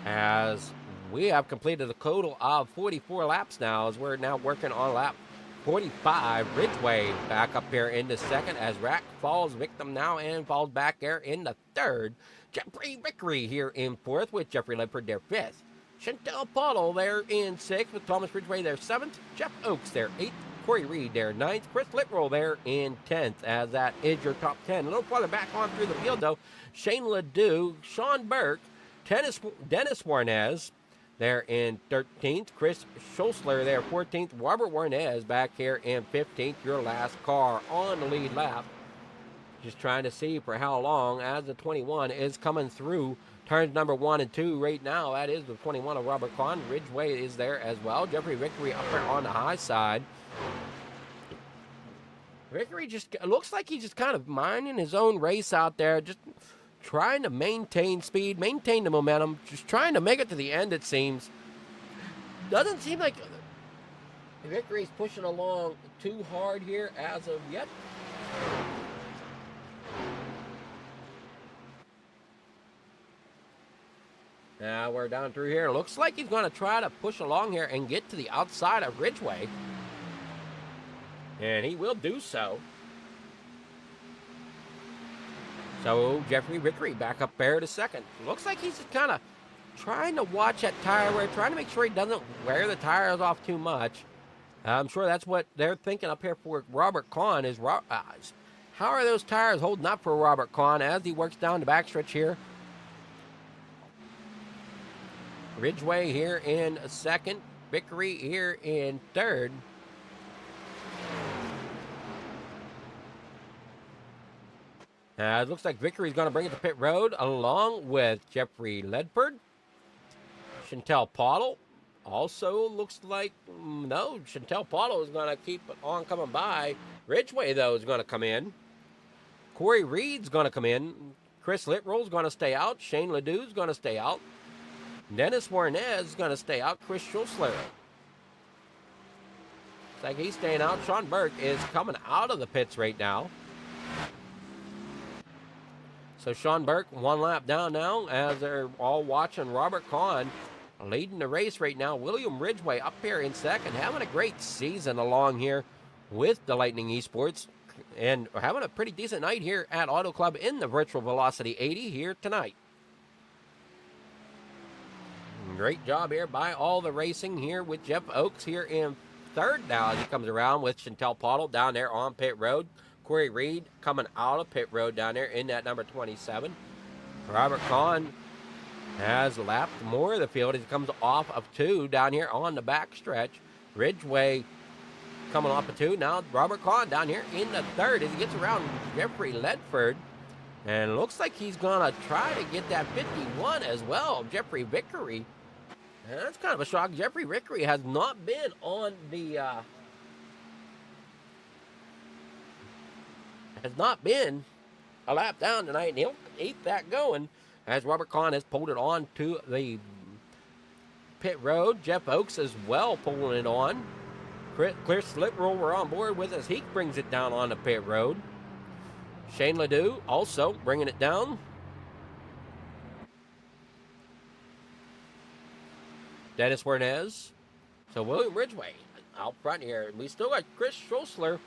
As we have completed a total of 44 laps now, as we're now working on lap 45. Ridgeway back up here into second as Rack falls victim now and falls back there in the third. Jeffrey Vickery here in fourth with Jeffrey Ledford there fifth. Chantel Pottle there in sixth with Thomas Ridgeway there seventh. Jeff Oaks there eighth. Corey Reed there ninth. Chris Littroll there in 10th, as that is your top 10. A little farther back on through the field though, Shane Ledoux, Sean Burke, Dennis Warnez there in 13th. Chris Schulzler there 14th. Robert Warnez back here in 15th. Your last car on the lead lap. Just trying to see for how long, as the 21 is coming through turns number 1 and 2 right now. That is the 21 of Robert Kahn. Ridgeway is there as well. Jeffrey Vickery up there on the high side. Vickery just looks like he's just kind of minding his own race out there, just trying to maintain speed, maintain the momentum, just trying to make it to the end, it seems. Doesn't seem like Vickery's pushing along too hard here as of yet. Now we're down through here. Looks like he's going to try to push along here and get to the outside of Ridgeway. And he will do so. So Jeffrey Vickery back up there to second. Looks like he's just kind of trying to watch that tire wear, trying to make sure he doesn't wear the tires off too much. I'm sure that's what they're thinking up here for Robert Kahn is how are those tires holding up for Robert Kahn as he works down the backstretch here. Ridgeway here in second. Vickery here in third. It looks like Vickery's going to bring it to pit road along with Jeffrey Ledford. Chantel Pottle also looks like, no, Chantel Pottle is going to keep on coming by. Ridgeway, though, is going to come in. Corey Reed's going to come in. Chris Littroll's going to stay out. Shane Ledoux's going to stay out. Dennis Warnez is going to stay out. Chris Schulzler. Looks like he's staying out. Sean Burke is coming out of the pits right now. So Sean Burke, 1 lap down now as they're all watching Robert Kahn leading the race right now. William Ridgeway up here in second, having a great season along here with the Lightning Esports and having a pretty decent night here at Auto Club in the Virtual Velocity 80 here tonight. Great job here by all the racing here with Jeff Oaks here in third now as he comes around with Chantel Pottle down there on pit road. Corey Reed coming out of pit road down there in that number 27. Robert Kahn has lapped more of the field. He comes off of 2 down here on the back stretch. Ridgway coming off of 2. Now Robert Kahn down here in the 3rd as he gets around Jeffrey Ledford. And it looks like he's going to try to get that 51 as well, Jeffrey Vickery. And that's kind of a shock. Jeffrey Vickery has not been on the... has not been a lap down tonight, and he'll keep that going as Robert Kahn has pulled it on to the pit road. Jeff Oakes as well pulling it on. Clear Slip Roller on board with us. He brings it down on the pit road. Shane Ledoux also bringing it down. Dennis Wernez. So William Ridgway out front here. We still got Chris Schosler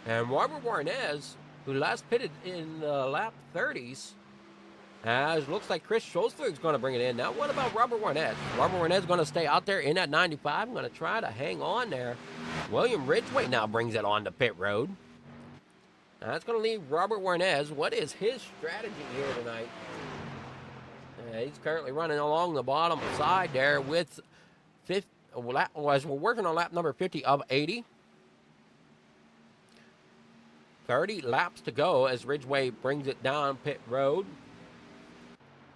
and Robert Warnez, who last pitted in lap 30s. As looks like Chris Schosler is going to bring it in. Now, what about Robert Warnez? Robert Warnez is going to stay out there in that 95. I'm going to try to hang on there. William Ridgway now brings it on to pit road. Now, that's going to leave Robert Warnez. What is his strategy here tonight? He's currently running along the bottom side there with 50, we're working on lap number 50 of 80. 30 laps to go as Ridgway brings it down pit road.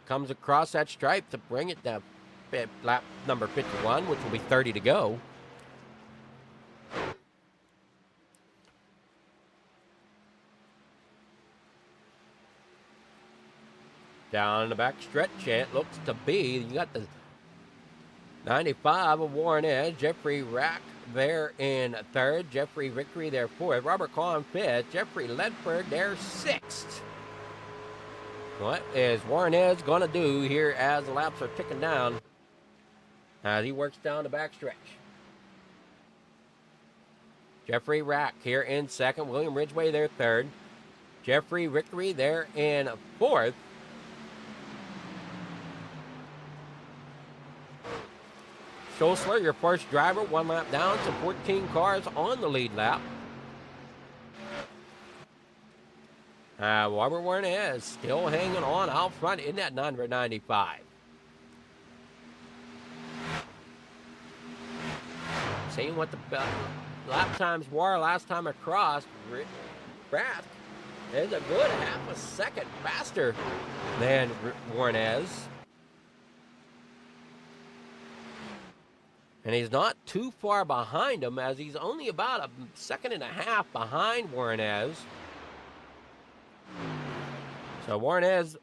Comes across that stripe to bring it down lap number 51, which will be 30 to go. Down the back stretch, it looks to be, you got the 95 of Warren Edge, Jeffrey Rack there in 3rd, Jeffrey Vickery there 4th, Robert Kahn 5th, Jeffrey Ledford there 6th. What is Warren Edge going to do here as the laps are ticking down as he works down the back stretch? Jeffrey Rack here in 2nd, William Ridgway there 3rd, Jeffrey Vickery there in 4th. Schosler, your first driver, 1 lap down, so 14 cars on the lead lap. Robert Warnez still hanging on out front in that number 95. Seeing what the lap times were last time across, Rath is a good half a second faster than Warnez. And he's not too far behind him, as he's only about a second and a half behind Warnez. So Warnez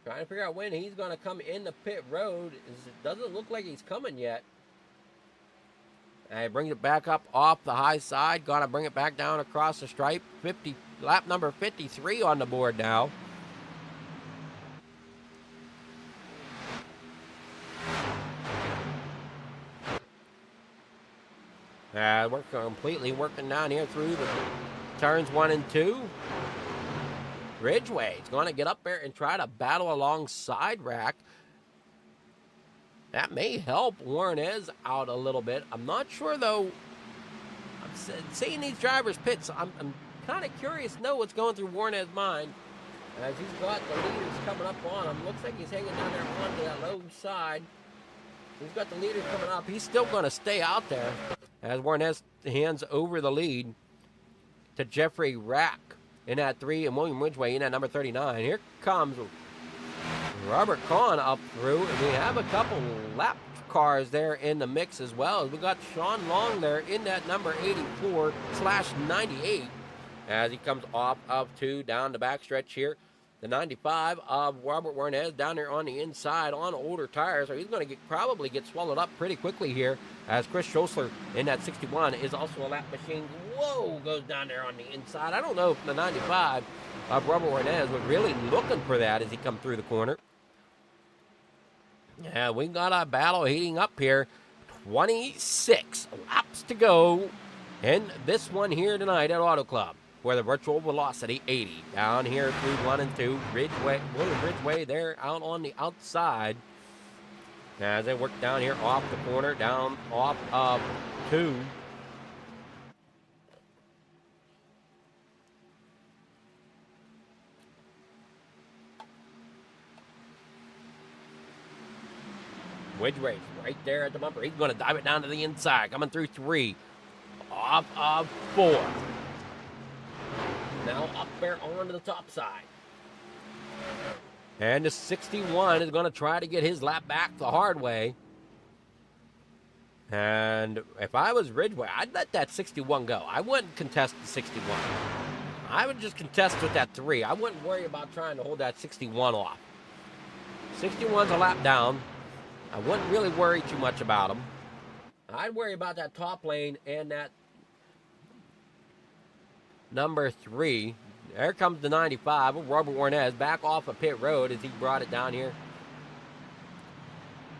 trying to figure out when he's going to come in the pit road. It doesn't look like he's coming yet. And he brings it back up off the high side. Going to bring it back down across the stripe. Lap number 53 on the board now. We're completely working down here through the turns 1 and 2. Ridgway's going to get up there and try to battle alongside Rack. That may help Warnez out a little bit. I'm not sure, though. I'm seeing these drivers' pits. I'm kind of curious to know what's going through Warnez's mind. As he's got the leaders coming up on him. Looks like he's hanging down there onto that low side. He's got the leaders coming up. He's still going to stay out there as Warnez hands over the lead to Jeffrey Rack in that 3 and William Ridgway in that number 39. Here comes Robert Kahn up through, and we have a couple lap cars there in the mix as well. We got Sean Long there in that number 84/98 as he comes off of 2 down the backstretch here. The 95 of Robert Warnez down there on the inside on older tires. So he's going to probably get swallowed up pretty quickly here as Chris Schosler in that 61 is also a lap machine. Whoa, goes down there on the inside. I don't know if the 95 of Robert Warnez was really looking for that as he come through the corner. Yeah, we got a battle heating up here. 26 laps to go in this one here tonight at AutoClub, where the virtual velocity 80 down here through 1 and 2. William Ridgway there out on the outside as they work down here off the corner, down off of 2. Ridgway's right there at the bumper. He's going to dive it down to the inside. Coming through 3. Off of 4. Now up there onto the top side. And the 61 is going to try to get his lap back the hard way. And if I was Ridgway, I'd let that 61 go. I wouldn't contest the 61. I would just contest with that 3. I wouldn't worry about trying to hold that 61 off. 61's a lap down. I wouldn't really worry too much about him. I'd worry about that top lane and that number 3. There comes the 95. Robert Warnes back off of pit road as he brought it down here.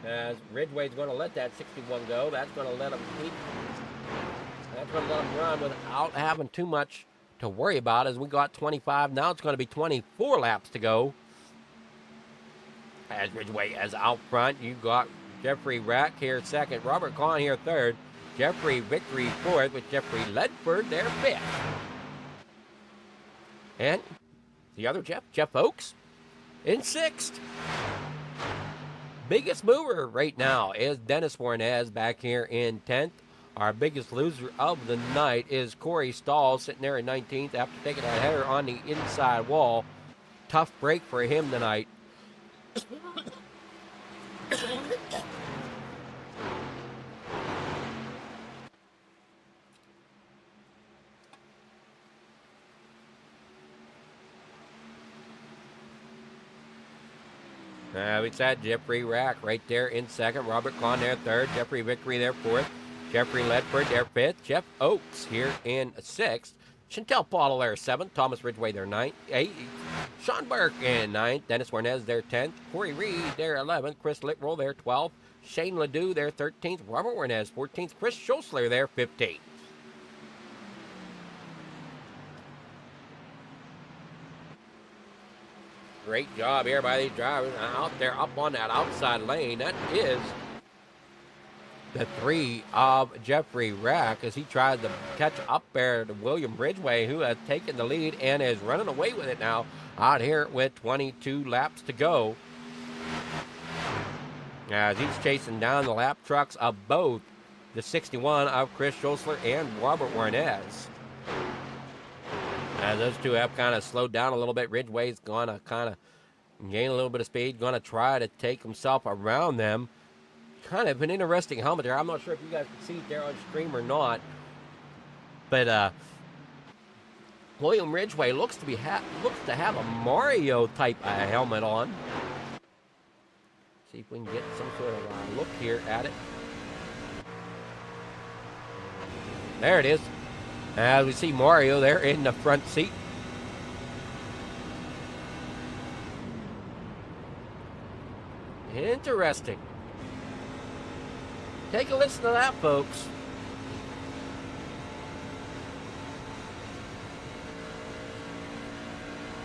As Ridgway's going to let that 61 go. That's going to let him keep. That's going to let him run without having too much to worry about as we got 25. Now it's going to be 24 laps to go. As Ridgway is out front, you got Jeffrey Rack here second. Robert Kahn here third. Jeffrey Victory fourth with Jeffrey Ledford there fifth. And the other Jeff Oakes, in sixth. Biggest mover right now is Dennis Warnes back here in 10th. Our biggest loser of the night is Corey Stahl sitting there in 19th after taking that header on the inside wall. Tough break for him tonight. We said Jeffrey Rack right there in second. Robert Kahn there third. Jeffrey Victory there fourth. Jeffrey Ledford there fifth. Jeff Oakes here in sixth. Chantel Paulo there seventh. Thomas Ridgway there ninth. Eighth. Sean Burke in ninth. Dennis Warnes there 10th. Corey Reed there 11th. Chris Littrow there 12th. Shane Ledoux there 13th. Robert Warnes 14th. Chris Schosler there 15th. Great job here by these drivers out there up on that outside lane. That is the 3 of Jeffrey Rack as he tried to catch up there to William Ridgway, who has taken the lead and is running away with it now out here with 22 laps to go. As he's chasing down the lap trucks of both the 61 of Chris Schosler and Robert Warnes. Those two have kind of slowed down a little bit. Ridgway's going to kind of gain a little bit of speed, going to try to take himself around them. Kind of an interesting helmet there. I'm not sure if you guys can see it there on stream or not. But William Ridgway looks to have a Mario type helmet on. See if we can get some sort of look here at it. There it is. As we see Mario there in the front seat. Interesting. Take a listen to that, folks.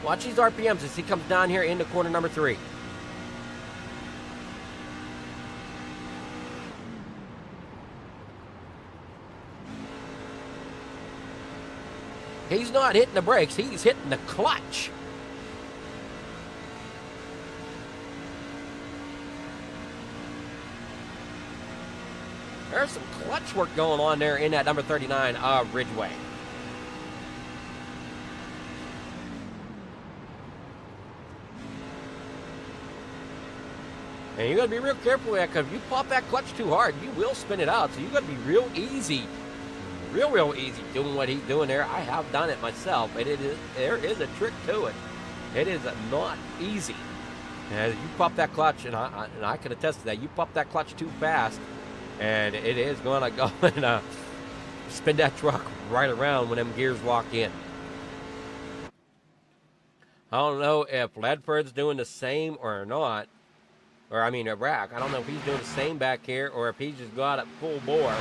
Watch these RPMs as he comes down here into corner number 3. He's not hitting the brakes, he's hitting the clutch. There's some clutch work going on there in that number 39 of Ridgway. And you got to be real careful with that, because if you pop that clutch too hard, you will spin it out. So you got to be real easy doing what he's doing there. I have done it myself, and there is a trick to it. It is not easy. And you pop that clutch, and I can attest to that. You pop that clutch too fast, and it is going to go and spin that truck right around when them gears lock in. I don't know if Ledford's doing the same or not. Or, I mean, Rack. I don't know if he's doing the same back here or if he's just got it full bore.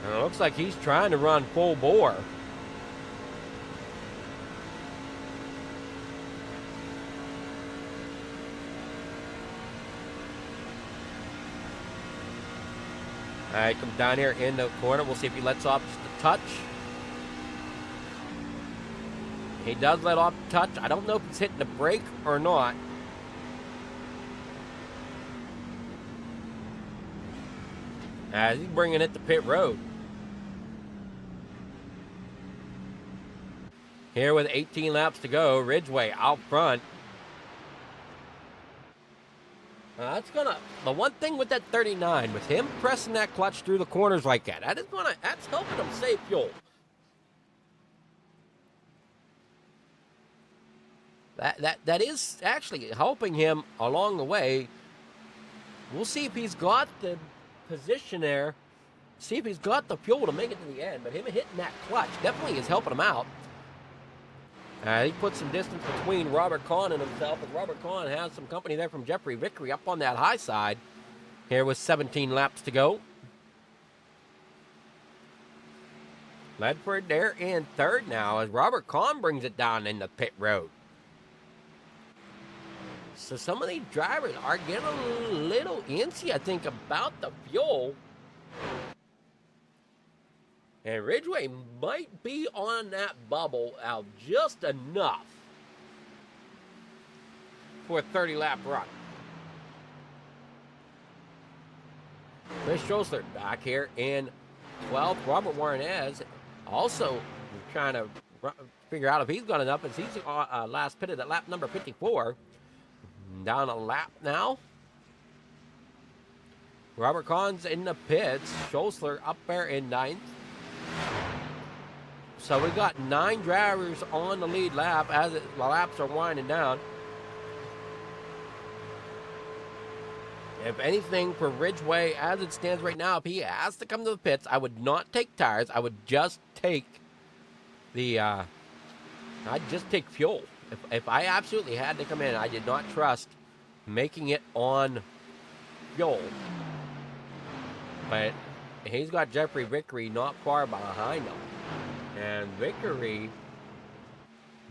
And it looks like he's trying to run full bore. All right, come down here in the corner. We'll see if he lets off just a touch. He does let off the touch. I don't know if he's hitting the brake or not. As he's bringing it to pit road. Here with 18 laps to go, Ridgway out front. The one thing with that 39, with him pressing that clutch through the corners like that, that's helping him save fuel. That is actually helping him along the way. We'll see if he's got the position there, see if he's got the fuel to make it to the end, but him hitting that clutch definitely is helping him out. He put some distance between Robert Kahn and himself, and Robert Kahn has some company there from Jeffrey Vickery up on that high side. Here with 17 laps to go. Ledford there in third now as Robert Kahn brings it down in the pit road. So some of these drivers are getting a little antsy, I think, about the fuel. And Ridgway might be on that bubble out just enough for a 30-lap run. Chris Schosler back here in 12th. Robert Warrenez also trying to figure out if he's got enough as he's last pitted at lap number 54. Down a lap now. Robert Kahn's in the pits. Schosler up there in 9th. So we got 9 drivers on the lead lap as the laps are winding down. If anything for Ridgway, as it stands right now, if he has to come to the pits, I would not take tires. I would just take the, I'd just take fuel. If I absolutely had to come in, I did not trust making it on fuel. But he's got Jeffrey Vickery not far behind him. And Vickery,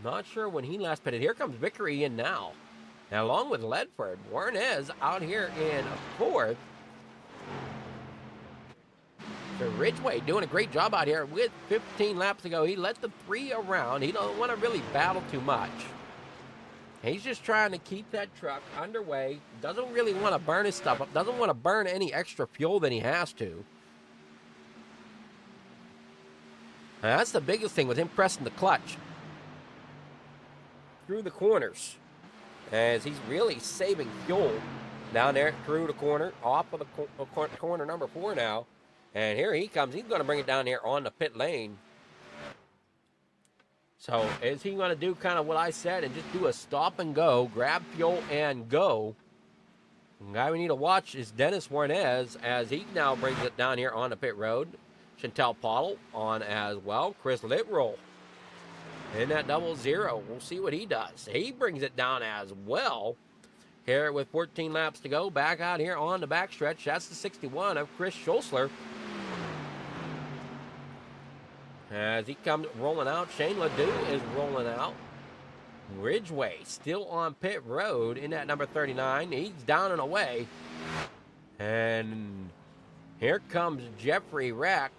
not sure when he last pitted. Here comes Vickery in now. And along with Ledford, Warrenez out here in 4th. So Ridgway doing a great job out here with 15 laps to go. He let the 3 around. He don't want to really battle too much. He's just trying to keep that truck underway. Doesn't really want to burn his stuff up. Doesn't want to burn any extra fuel than he has to. And that's the biggest thing with him pressing the clutch through the corners, as he's really saving fuel down there through the corner, off of the corner number 4 now. And here he comes. He's going to bring it down here on the pit lane. So is he going to do kind of what I said and just do a stop and go, grab fuel and go? The guy we need to watch is Dennis Warrenez as he now brings it down here on the pit road. Chantel Pottle on as well. Chris Littroll in that 00. We'll see what he does. He brings it down as well. Here with 14 laps to go. Back out here on the backstretch. That's the 61 of Chris Schosler. As he comes rolling out, Shane Ledoux is rolling out. Ridgway still on pit road in that number 39. He's down and away. And here comes Jeffrey Rack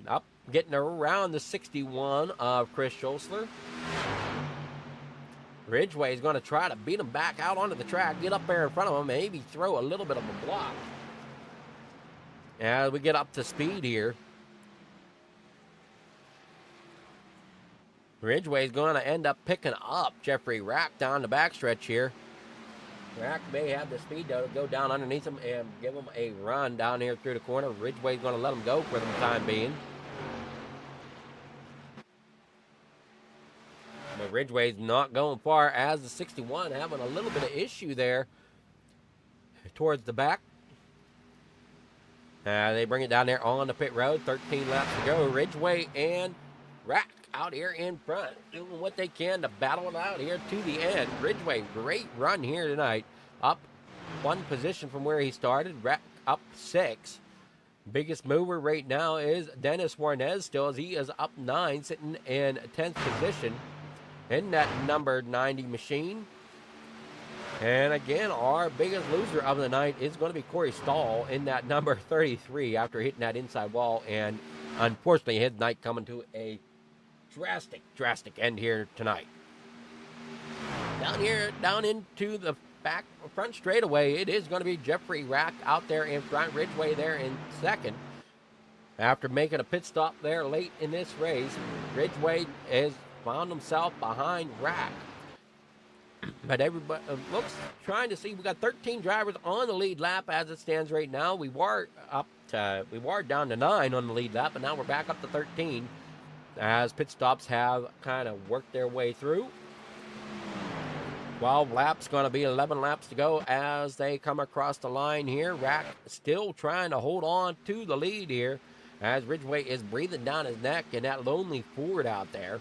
up, getting around the 61 of Chris Schosler. Ridgway is going to try to beat him back out onto the track, get up there in front of him, maybe throw a little bit of a block. As we get up to speed here. Ridgway is going to end up picking up Jeffrey Rack down the backstretch here. Rack may have the speed to go down underneath him and give him a run down here through the corner. Ridgway is going to let him go for the time being. But Ridgway's not going far as the 61 having a little bit of issue there towards the back. They bring it down there on the pit road. 13 laps to go. Ridgway and Rack out here in front, doing what they can to battle it out here to the end. Ridgway, great run here tonight. Up 1 position from where he started. Rack up 6. Biggest mover right now is Dennis Warrenez still, as he is up 9, sitting in 10th position in that number 90 machine. And again, our biggest loser of the night is going to be Corey Stahl in that number 33 after hitting that inside wall. And unfortunately, his night coming to a drastic end here tonight. Down into the front straightaway, it is going to be Jeffrey Rack out there in front, Ridgway there in second. After making a pit stop there late in this race, Ridgway has found himself behind Rack. But everybody looks trying to see. We got 13 drivers on the lead lap as it stands right now. We were down to 9 on the lead lap, but now we're back up to 13 as pit stops have kind of worked their way through. 12 laps, going to be 11 laps to go as they come across the line here. Rack still trying to hold on to the lead here as Ridgway is breathing down his neck in that lonely Ford out there.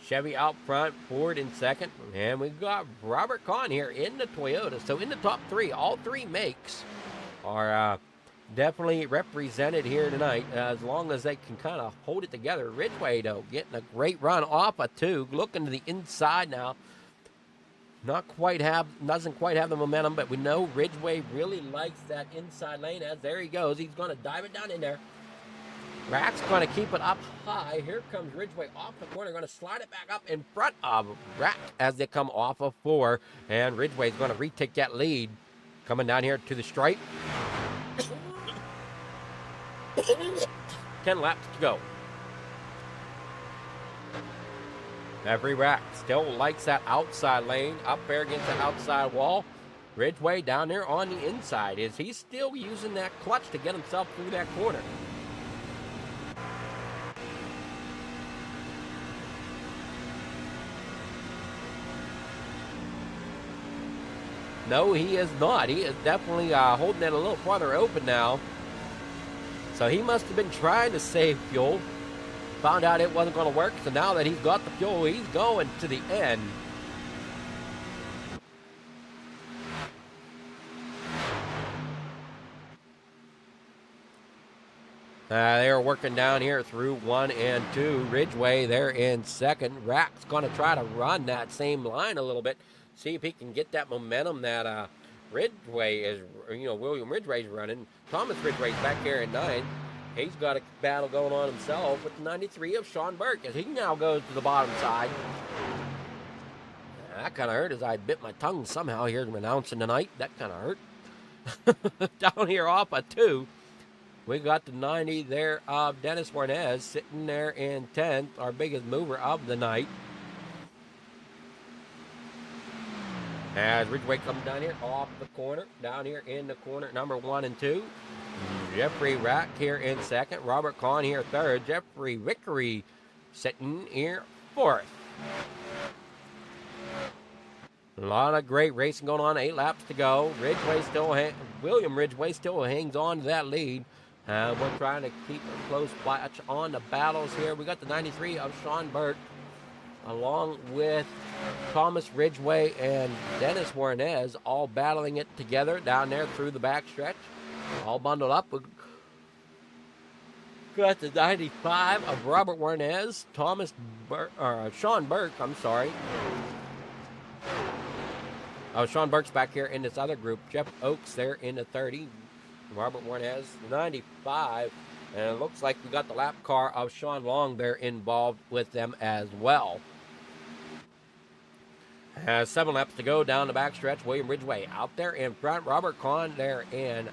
Chevy out front, Ford in second, and we've got Robert Kahn here in the Toyota. So in the top 3, all 3 makes are definitely represented here tonight as long as they can kind of hold it together. Ridgway, though, getting a great run off a 2, looking to the inside now. Doesn't quite have the momentum, but we know Ridgway really likes that inside lane as there he goes. He's going to dive it down in there. Rack's going to keep it up high. Here comes Ridgway off the corner. Going to slide it back up in front of Rack as they come off of 4. And Ridgway's going to retake that lead. Coming down here to the stripe. 10 laps to go. Every Rack still likes that outside lane. Up there against the outside wall. Ridgway down there on the inside. Is he still using that clutch to get himself through that corner? No, he is not. He is definitely holding it a little farther open now. So he must have been trying to save fuel. Found out it wasn't going to work. So now that he's got the fuel, he's going to the end. They're working down here through 1 and 2. Ridgway, they're in second. Rack's going to try to run that same line a little bit. See if he can get that momentum that Ridgway is, William Ridgway's running. Thomas Ridgway's back here in 9th. He's got a battle going on himself with the 93 of Sean Burke as he now goes to the bottom side. That kind of hurt as I bit my tongue somehow here announcing tonight. That kind of hurt. Down here off a 2. We got the 90 there of Dennis Warnez sitting there in 10th, our biggest mover of the night. As Ridgway comes down here off the corner, down here in the corner, number 1 and 2. Jeffrey Rack here in second. Robert Kahn here third. Jeffrey Vickery sitting here 4th. A lot of great racing going on. 8 laps to go. William Ridgway still hangs on to that lead. We're trying to keep a close watch on the battles here. We got the 93 of Sean Burke, along with Thomas Ridgway and Dennis Warnez, all battling it together down there through the backstretch. All bundled up. We got the 95 of Robert Warnez, Sean Burke, I'm sorry. Oh, Sean Burke's back here in this other group. Jeff Oakes there in the 30. Robert Warnez, 95. And it looks like we got the lap car of Sean Long there involved with them as well. 7 laps to go down the backstretch. William Ridgway out there in front. Robert Kahn there in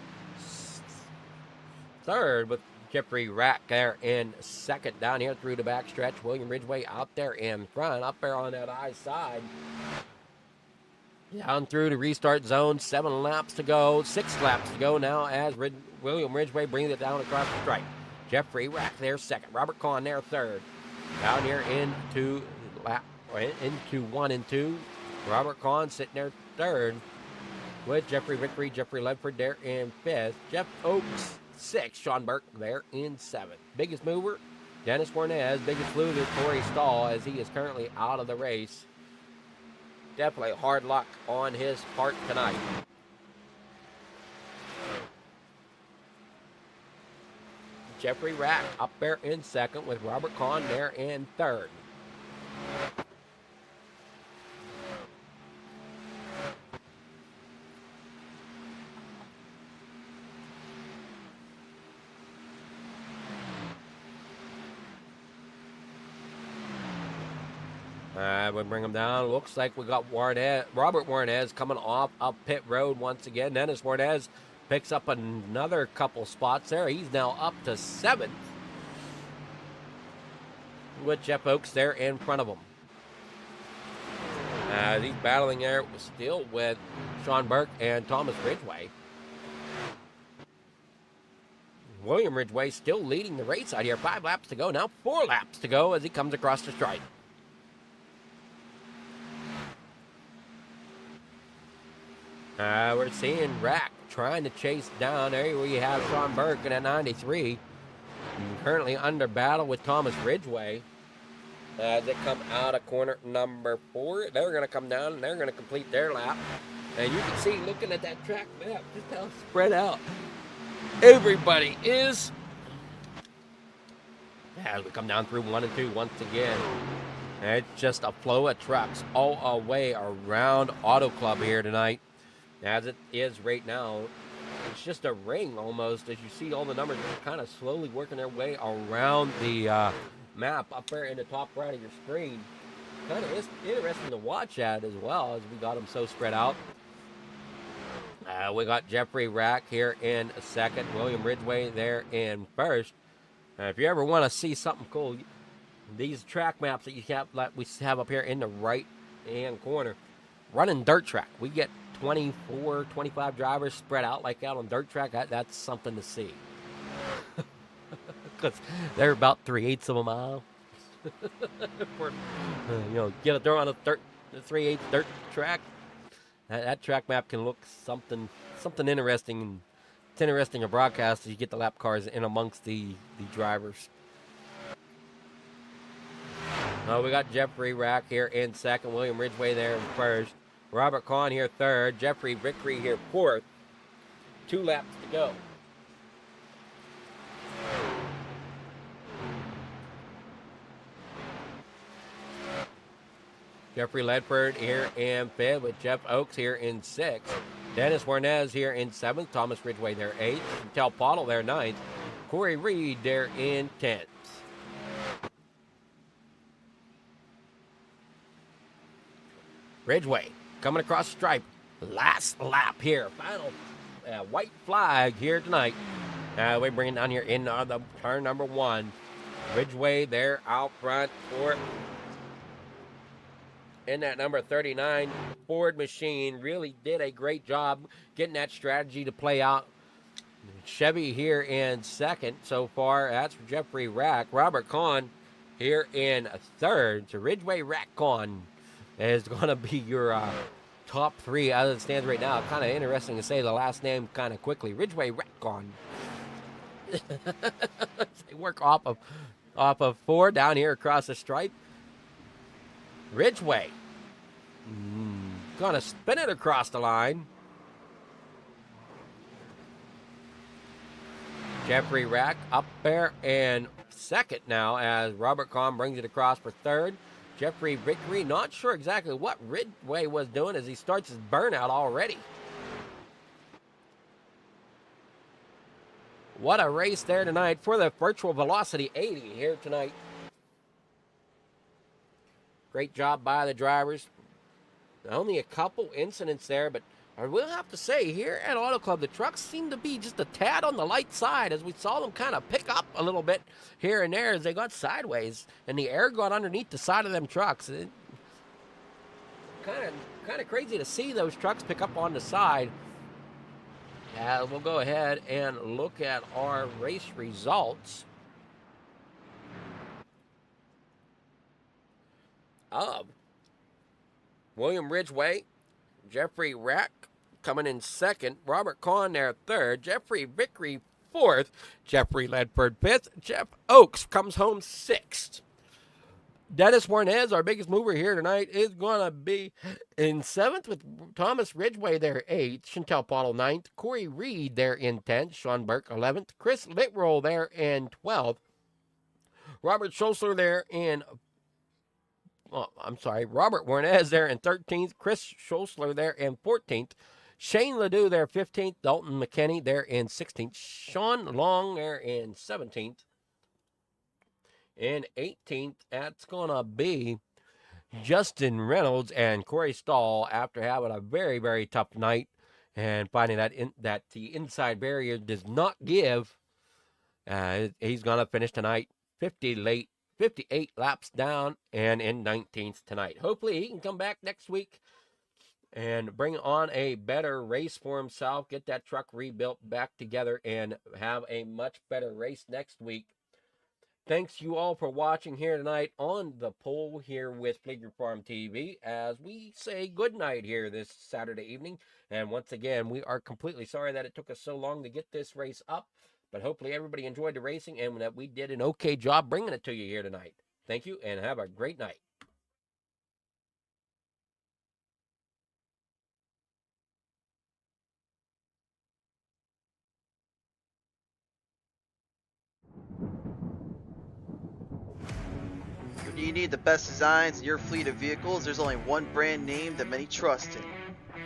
third with Jeffrey Rack there in second down here through the backstretch. William Ridgway out there in front, up there on that high side. Down through the restart zone. 7 laps to go. 6 laps to go now as William Ridgway brings it down across the stripe. Jeffrey Rack there second. Robert Kahn there third. Down here into 1 and 2. Robert Kahn sitting there third with Jeffrey Vickery, Jeffrey Ledford there in 5th. Jeff Oakes 6th. Sean Burke there in 7th. Biggest mover, Dennis Warnez. Biggest loser, Corey Stahl, as he is currently out of the race. Definitely hard luck on his part tonight. Jeffrey Rack up there in second with Robert Kahn there in third. We bring him down. Looks like we got Robert Warnez coming off up pit road once again. Dennis Warnez picks up another couple spots there. He's now up to 7th with Jeff Oakes there in front of him. He's battling there still with Sean Burke and Thomas Ridgway. William Ridgway still leading the race out here. 5 laps to go. Now 4 laps to go as he comes across the stripe. We're seeing Rack trying to chase down. There we have Sean Burke in at 93. Currently under battle with Thomas Ridgway. As they come out of corner number 4. They're going to come down and they're going to complete their lap. And you can see, looking at that track map, just how spread out everybody is. As we come down through 1 and 2 once again. And it's just a flow of trucks all the way around AutoClub here tonight. As it is right now, it's just a ring almost, as you see all the numbers kind of slowly working their way around the map up there in the top right of your screen. Kind of interesting to watch at as well, as we got them so spread out. We got Jeffrey Rack here in 2nd, William Ridgway there in 1st. If you ever want to see something cool, these track maps that we have up here in the right-hand corner, running dirt track. We get 24, 25 drivers spread out like that on dirt track. That's something to see. Because they're about 3/8 of a mile. Get a throw on a 3/8 dirt track. That track map can look something interesting. It's interesting to broadcast as you get the lap cars in amongst the drivers. We got Jeffrey Rack here in 2nd, William Ridgway there in 1st. Robert Kahn here 3rd, Jeffrey Vickery here 4th. 2 laps to go. Jeffrey Ledford here in 5th with Jeff Oakes here in 6th. Dennis Warnez here in 7th. Thomas Ridgway there 8th. Tel Pottle there 9th. Corey Reed there in 10th. Ridgway coming across the stripe. Last lap here. Final white flag here tonight. We bring it down here in the turn number 1. Ridgway there out front for in that number 39 Ford machine. Really did a great job getting that strategy to play out. Chevy here in 2nd so far. That's for Jeffrey Rack. Robert Kahn here in 3rd. So Ridgway, Rack, Kahn is going to be your top 3 as it stands right now. Kind of interesting to say the last name kind of quickly. Ridgway, Rack, Kahn. They work off of 4 down here across the stripe. Ridgway gonna spin it across the line. Jeffrey Rack up there in 2nd now as Robert Kahn brings it across for 3rd. Jeffrey Vickery, not sure exactly what Ridgway was doing as he starts his burnout already. What a race there tonight for the Virtual Velocity 80 here tonight. Great job by the drivers. Only a couple incidents there, but I will have to say, here at Auto Club, the trucks seem to be just a tad on the light side as we saw them kind of pick up a little bit here and there as they got sideways and the air got underneath the side of them trucks. Kind of crazy to see those trucks pick up on the side. We'll go ahead and look at our race results of William Ridgway, Jeffrey Rack coming in 2nd, Robert Kahn there 3rd, Jeffrey Vickery 4th, Jeffrey Ledford 5th, Jeff Oakes comes home 6th. Dennis Warnez, our biggest mover here tonight, is going to be in 7th with Thomas Ridgway there 8th, Chantel Pottle 9th, Corey Reed there in 10th, Sean Burke 11th, Chris Litroll there in 12th, Robert Schosler there in Robert Warnez there in 13th, Chris Schosler there in 14th, Shane Ledoux there 15th, Dalton McKinney there in 16th, Sean Long there in 17th. In 18th, that's going to be Justin Reynolds and Corey Stahl, after having a very, very tough night and finding that the inside barrier does not give, he's going to finish tonight 58 laps down and in 19th tonight. Hopefully he can come back next week and bring on a better race for himself, get that truck rebuilt back together, and have a much better race next week. Thanks you all for watching here tonight on the pole here with Fleeger Farm TV as we say good night here this Saturday evening. And once again, we are completely sorry that it took us so long to get this race up, but hopefully everybody enjoyed the racing and that we did an okay job bringing it to you here tonight. Thank you and have a great night. When you need the best designs in your fleet of vehicles, there's only one brand name that many trust in.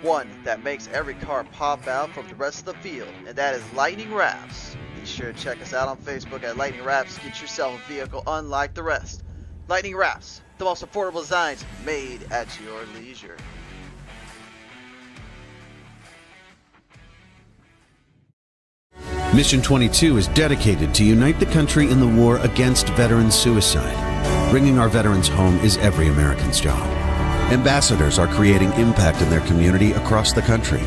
One that makes every car pop out from the rest of the field, and that is Lightning Wraps. Be sure to check us out on Facebook at Lightning Wraps to get yourself a vehicle unlike the rest. Lightning Wraps, the most affordable designs made at your leisure. Mission 22 is dedicated to unite the country in the war against veteran suicide. Bringing our veterans home is every American's job. Ambassadors are creating impact in their community across the country.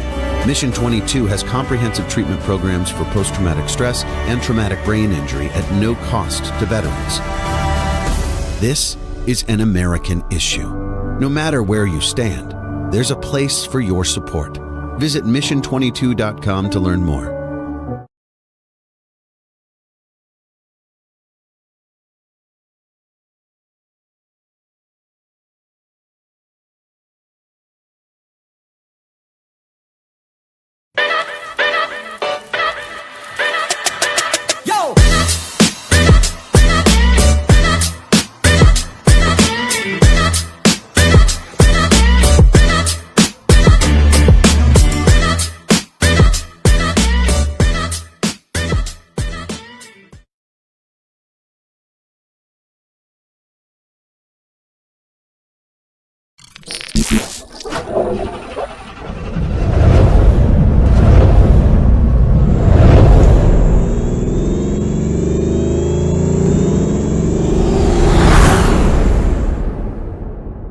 Mission 22 has comprehensive treatment programs for post-traumatic stress and traumatic brain injury at no cost to veterans. This is an American issue. No matter where you stand, there's a place for your support. Visit mission22.com to learn more. You